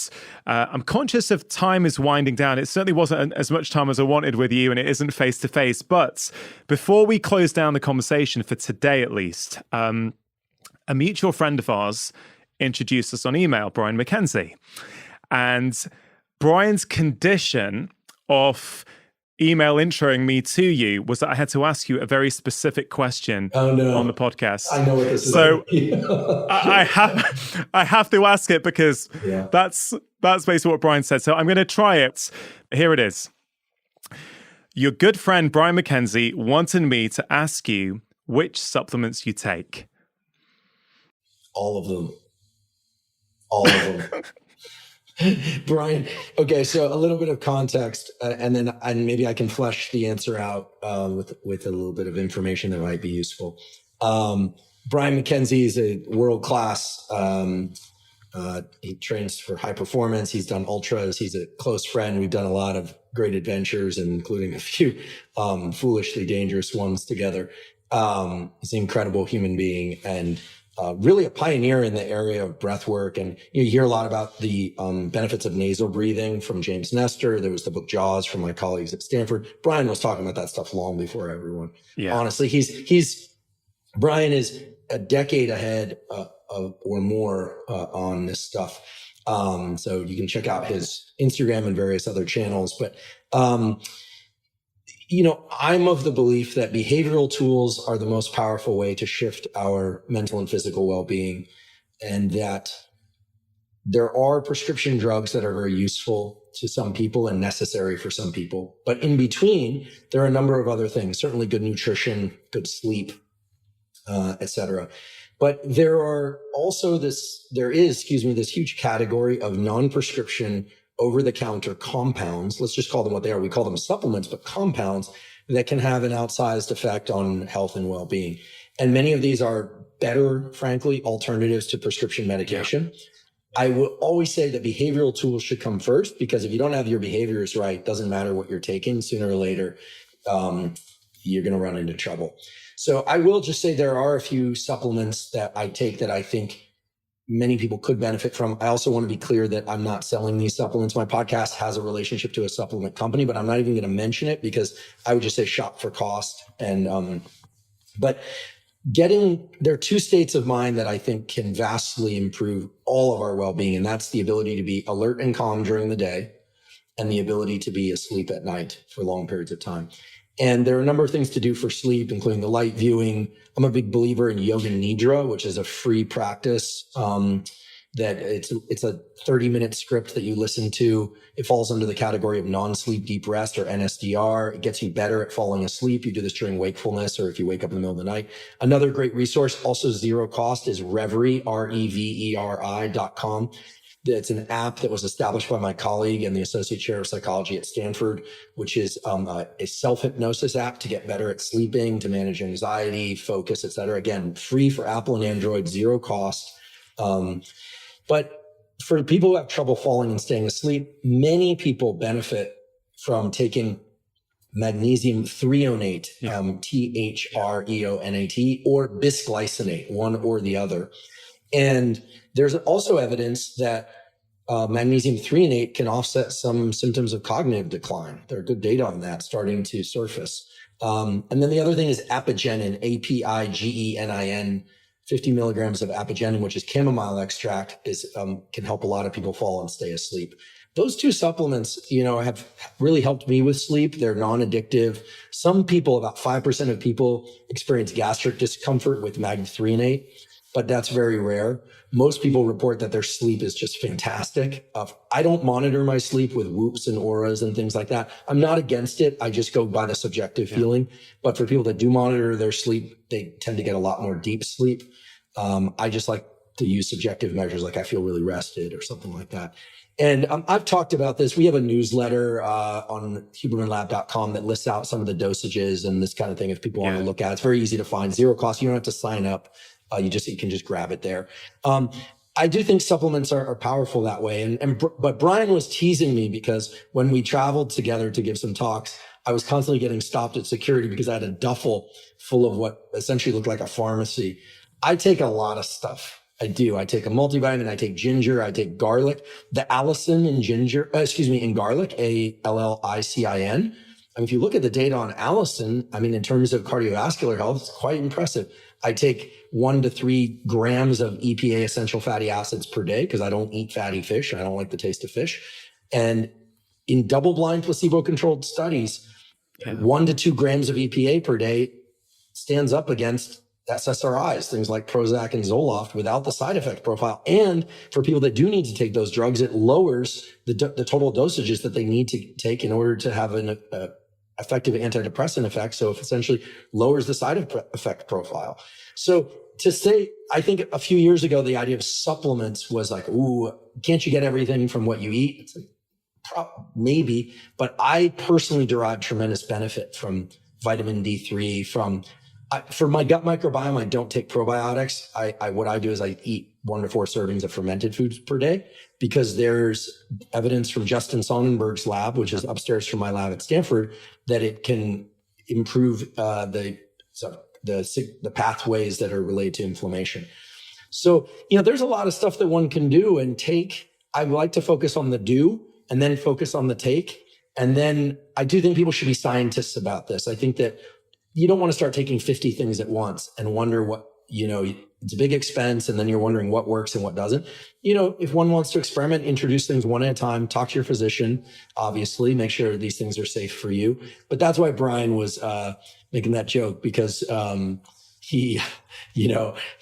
I'm conscious of time is winding down. It certainly wasn't as much time as I wanted with you, and it isn't face to face. But before we close down the conversation for today, at least, a mutual friend of ours introduced us on email, Brian McKenzie. And Brian's condition of email introing me to you was that I had to ask you a very specific question on the podcast. I know what this is. So I have to ask it because that's basically what Brian said. So I'm going to try it. Here it is. Your good friend Brian McKenzie wanted me to ask you which supplements you take. All of them. All of them. Brian, okay, so a little bit of context, and maybe I can flesh the answer out with a little bit of information that might be useful. Brian McKenzie is a world class. He trains for high performance. He's done ultras. He's a close friend. We've done a lot of great adventures, including a few foolishly dangerous ones together. He's an incredible human being and really a pioneer in the area of breath work. And you hear a lot about the benefits of nasal breathing from James Nestor. There was the book Jaws from my colleagues at Stanford. Brian was talking about that stuff long before everyone. Yeah. Honestly, Brian is a decade ahead or more on this stuff. So you can check out his Instagram and various other channels. But, I'm of the belief that behavioral tools are the most powerful way to shift our mental and physical well-being, and that there are prescription drugs that are very useful to some people and necessary for some people. But in between, there are a number of other things, certainly good nutrition, good sleep, et cetera. But there is this huge category of non-prescription over-the-counter compounds. Let's just call them what they are. We call them supplements, but compounds that can have an outsized effect on health and well-being. And many of these are better, frankly, alternatives to prescription medication. Yeah. I will always say that behavioral tools should come first, because if you don't have your behaviors right, doesn't matter what you're taking, sooner or later, you're going to run into trouble. So I will just say there are a few supplements that I take that I think many people could benefit from. I also want to be clear that I'm not selling these supplements. My podcast has a relationship to a supplement company, but I'm not even going to mention it because I would just say shop for cost. And, but there are two states of mind that I think can vastly improve all of our well-being. And that's the ability to be alert and calm during the day and the ability to be asleep at night for long periods of time. And there are a number of things to do for sleep, including the light viewing. I'm a big believer in Yoga Nidra, which is a free practice that it's a 30-minute script that you listen to. It falls under the category of non-sleep deep rest, or NSDR. It gets you better at falling asleep. You do this during wakefulness or if you wake up in the middle of the night. Another great resource, also zero cost, is Reverie, REVERI.com. It's an app that was established by my colleague and the associate chair of psychology at Stanford, which is a self-hypnosis app to get better at sleeping, to manage anxiety, focus, et cetera. Again, free for Apple and Android, zero cost. But for people who have trouble falling and staying asleep, many people benefit from taking magnesium threonate, THREONAT, or bisglycinate, one or the other. And there's also evidence that magnesium threonate can offset some symptoms of cognitive decline. There are good data on that starting to surface. And then the other thing is apigenin, APIGENIN. 50 milligrams of apigenin, which is chamomile extract, can help a lot of people fall and stay asleep. Those two supplements, have really helped me with sleep. They're non-addictive. Some people, about 5% of people, experience gastric discomfort with mag-threonate, but that's very rare. Most people report that their sleep is just fantastic. I don't monitor my sleep with Whoops and Auras and things like that. I'm not against it. I just go by the subjective feeling. But for people that do monitor their sleep, they tend to get a lot more deep sleep. I just like to use subjective measures, like I feel really rested or something like that. And I've talked about this. We have a newsletter on hubermanlab.com that lists out some of the dosages and this kind of thing if people want to look at it. It's very easy to find, zero cost. You don't have to sign up. You can just grab it there. I do think supplements are powerful that way. But Brian was teasing me because when we traveled together to give some talks, I was constantly getting stopped at security because I had a duffel full of what essentially looked like a pharmacy. I take a lot of stuff. I do. I take a multivitamin. I take ginger. I take garlic. The allicin in in garlic, ALLICIN. If you look at the data on allicin, in terms of cardiovascular health, it's quite impressive. I take 1 to 3 grams of EPA essential fatty acids per day because I don't eat fatty fish. I don't like the taste of fish. And in double-blind placebo-controlled studies, 1 to 2 grams of EPA per day stands up against SSRIs, things like Prozac and Zoloft, without the side effect profile. And for people that do need to take those drugs, it lowers the total dosages that they need to take in order to have effective antidepressant effect. So it essentially lowers the side effect profile. So to say, I think a few years ago, the idea of supplements was like, ooh, can't you get everything from what you eat? It's like, maybe, but I personally derive tremendous benefit from vitamin D3, for my gut microbiome, I don't take probiotics. What I do is I eat 1 to 4 servings of fermented foods per day, because there's evidence from Justin Sonnenberg's lab, which is upstairs from my lab at Stanford, that it can improve the pathways that are related to inflammation. So, there's a lot of stuff that one can do and take. I like to focus on the do and then focus on the take. And then I do think people should be scientists about this. I think that you don't want to start taking 50 things at once and wonder what, it's a big expense. And then you're wondering what works and what doesn't. If one wants to experiment, introduce things one at a time, talk to your physician, obviously, make sure these things are safe for you. But that's why Brian was making that joke, because he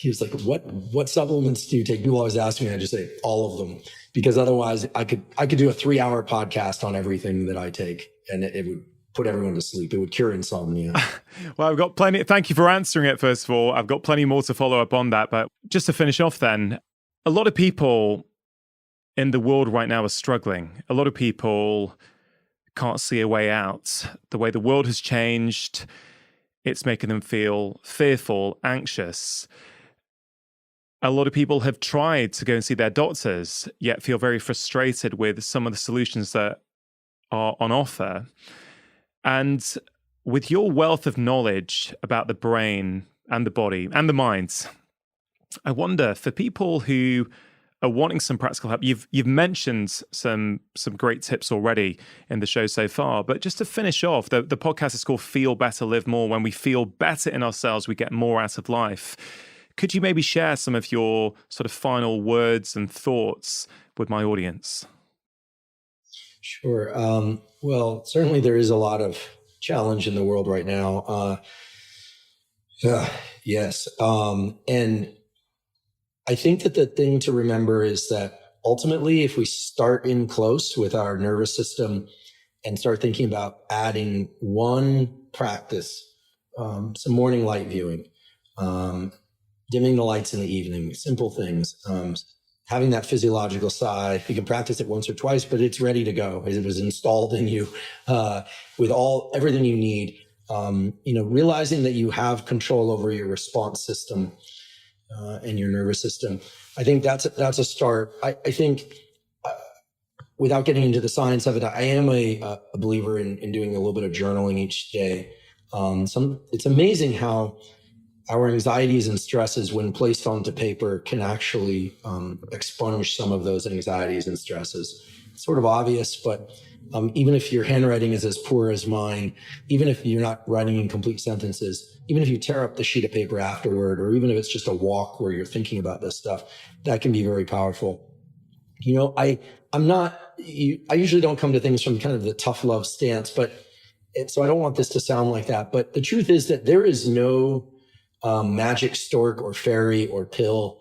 was like, what supplements do you take? People always ask me, and I just say all of them, because otherwise I could do a 3-hour podcast on everything that I take, and it would put everyone to sleep. It would cure insomnia. Well, I've got plenty. Thank you for answering it, first of all. I've got plenty more to follow up on that. But just to finish off then, a lot of people in the world right now are struggling. A lot of people can't see a way out. The way the world has changed, it's making them feel fearful, anxious. A lot of people have tried to go and see their doctors, yet feel very frustrated with some of the solutions that are on offer. And with your wealth of knowledge about the brain and the body and the mind, I wonder, for people who are wanting some practical help, you've mentioned some great tips already in the show so far, but just to finish off, the podcast is called Feel Better, Live More. When we feel better in ourselves, we get more out of life. Could you maybe share some of your sort of final words and thoughts with my audience? Sure. Well, certainly there is a lot of challenge in the world right now. Yes. And I think that the thing to remember is that ultimately, if we start in close with our nervous system and start thinking about adding one practice, some morning light viewing, dimming the lights in the evening, simple things, having that physiological sigh. You can practice it once or twice, but it's ready to go. It was installed in you with everything you need. Realizing that you have control over your response system and your nervous system. I think that's a start. I think without getting into the science of it, I am a believer in doing a little bit of journaling each day. It's amazing how our anxieties and stresses, when placed onto paper, can actually expunge some of those anxieties and stresses. It's sort of obvious, but even if your handwriting is as poor as mine, even if you're not writing in complete sentences, even if you tear up the sheet of paper afterward, or even if it's just a walk where you're thinking about this stuff, that can be very powerful. I usually don't come to things from kind of the tough love stance, so I don't want this to sound like that. But the truth is that there is no magic stork or fairy or pill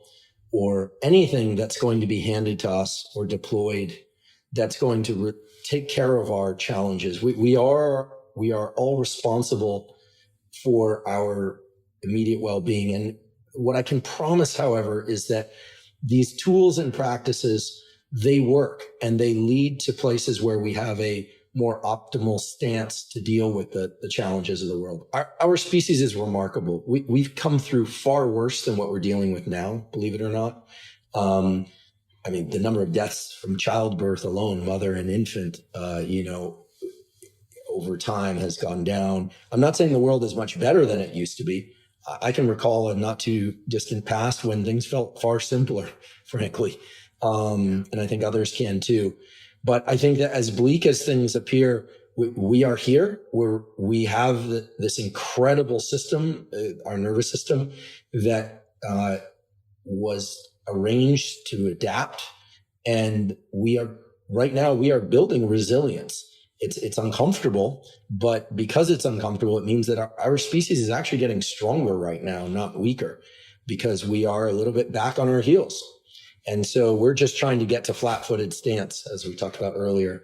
or anything that's going to be handed to us or deployed that's going to take care of our challenges. We are all responsible for our immediate well-being. And what I can promise, however, is that these tools and practices, they work and they lead to places where we have a more optimal stance to deal with the challenges of the world. Our species is remarkable. We've come through far worse than what we're dealing with now, believe it or not. The number of deaths from childbirth alone, mother and infant, over time has gone down. I'm not saying the world is much better than it used to be. I can recall a not too distant past when things felt far simpler, frankly. And I think others can too. But I think that as bleak as things appear, we are here. We have this incredible system, our nervous system, that was arranged to adapt. And right now we are building resilience. It's uncomfortable, but because it's uncomfortable, it means that our species is actually getting stronger right now, not weaker, because we are a little bit back on our heels. And so we're just trying to get to flat-footed stance, as we talked about earlier.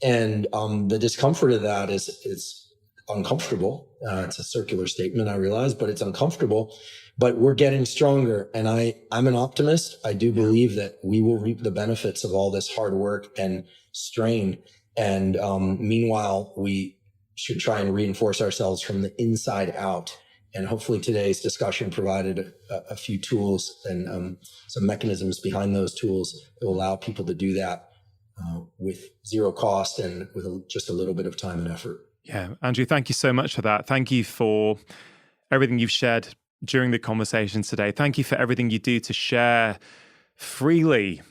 And the discomfort of that is uncomfortable. It's a circular statement, I realize, but it's uncomfortable. But we're getting stronger. And I'm an optimist. I do believe that we will reap the benefits of all this hard work and strain. And meanwhile, we should try and reinforce ourselves from the inside out. And hopefully today's discussion provided a few tools and some mechanisms behind those tools that will allow people to do that with zero cost and with just a little bit of time and effort. Yeah, Andrew, thank you so much for that. Thank you for everything you've shared during the conversation today. Thank you for everything you do to share freely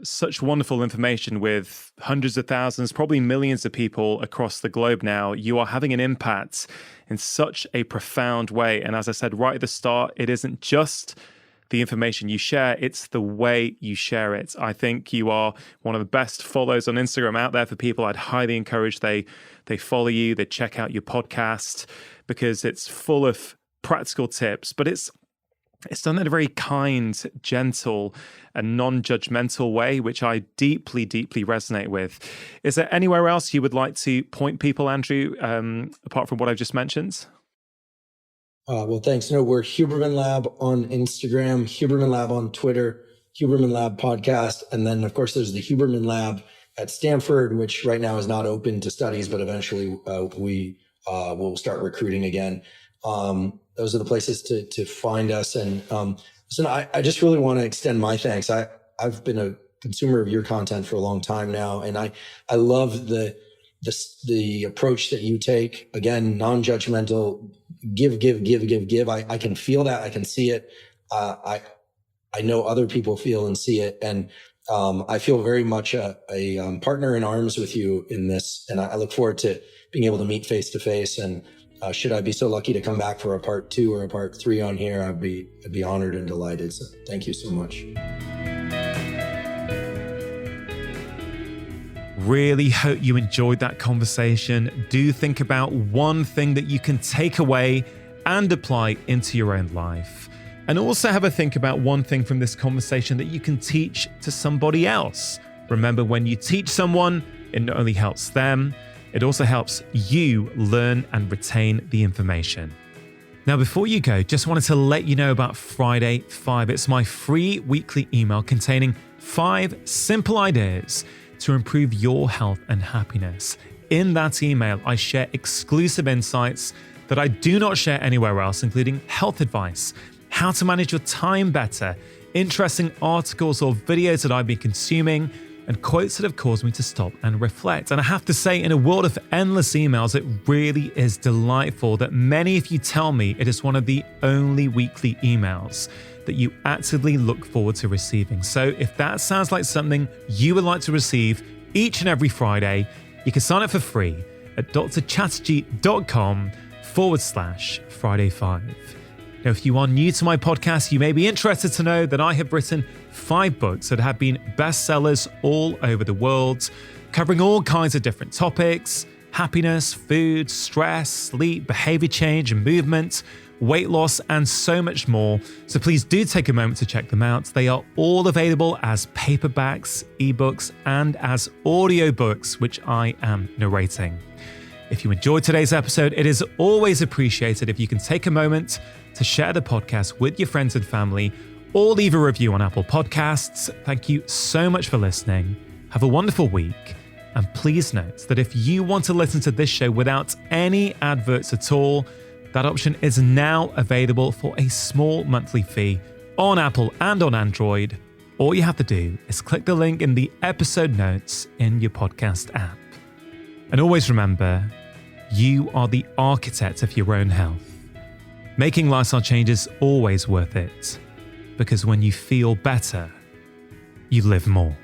such wonderful information with hundreds of thousands, probably millions of people across the globe now. You are having an impact in such a profound way. And as I said right at the start, it isn't just the information you share, it's the way you share it. I think you are one of the best follows on Instagram out there for people. I'd highly encourage they follow you, they check out your podcast, because it's full of practical tips, but it's done in a very kind, gentle, and non-judgmental way, which I deeply, deeply resonate with. Is there anywhere else you would like to point people, Andrew, apart from what I've just mentioned? Well, thanks. No, we're Huberman Lab on Instagram, Huberman Lab on Twitter, Huberman Lab podcast. And then, of course, there's the Huberman Lab at Stanford, which right now is not open to studies, but eventually we will start recruiting again. Those are the places to find us. And listen, I just really want to extend my thanks. I've been a consumer of your content for a long time now, and I love the approach that you take. Again, non-judgmental, give. I can feel that. I can see it. I know other people feel and see it, and I feel very much a partner in arms with you in this. And I look forward to being able to meet face to face. And should I be so lucky to come back for a part 2 or a part 3 on here, I'd be honored and delighted. So thank you so much. Really hope you enjoyed that conversation. Do think about one thing that you can take away and apply into your own life. And also have a think about one thing from this conversation that you can teach to somebody else. Remember, when you teach someone, it not only helps them, it also helps you learn and retain the information. Now, before you go, just wanted to let you know about Friday 5. It's my free weekly email containing 5 simple ideas to improve your health and happiness. In that email, I share exclusive insights that I do not share anywhere else, including health advice, how to manage your time better, interesting articles or videos that I've been consuming, and quotes that have caused me to stop and reflect. And I have to say, in a world of endless emails, it really is delightful that many of you tell me it is one of the only weekly emails that you actively look forward to receiving. So if that sounds like something you would like to receive each and every Friday, you can sign up for free at drchatterjee.com/Friday5. Now, if you are new to my podcast, you may be interested to know that I have written 5 books that have been bestsellers all over the world, covering all kinds of different topics: happiness, food, stress, sleep, behavior change and movement, weight loss, and so much more. So please do take a moment to check them out. They are all available as paperbacks, ebooks, and as audiobooks, which I am narrating. If you enjoyed today's episode, it is always appreciated if you can take a moment to share the podcast with your friends and family, or leave a review on Apple Podcasts. Thank you so much for listening. Have a wonderful week. And please note that if you want to listen to this show without any adverts at all, that option is now available for a small monthly fee on Apple and on Android. All you have to do is click the link in the episode notes in your podcast app. And always remember, you are the architect of your own health. Making lifestyle change is always worth it, because when you feel better, you live more.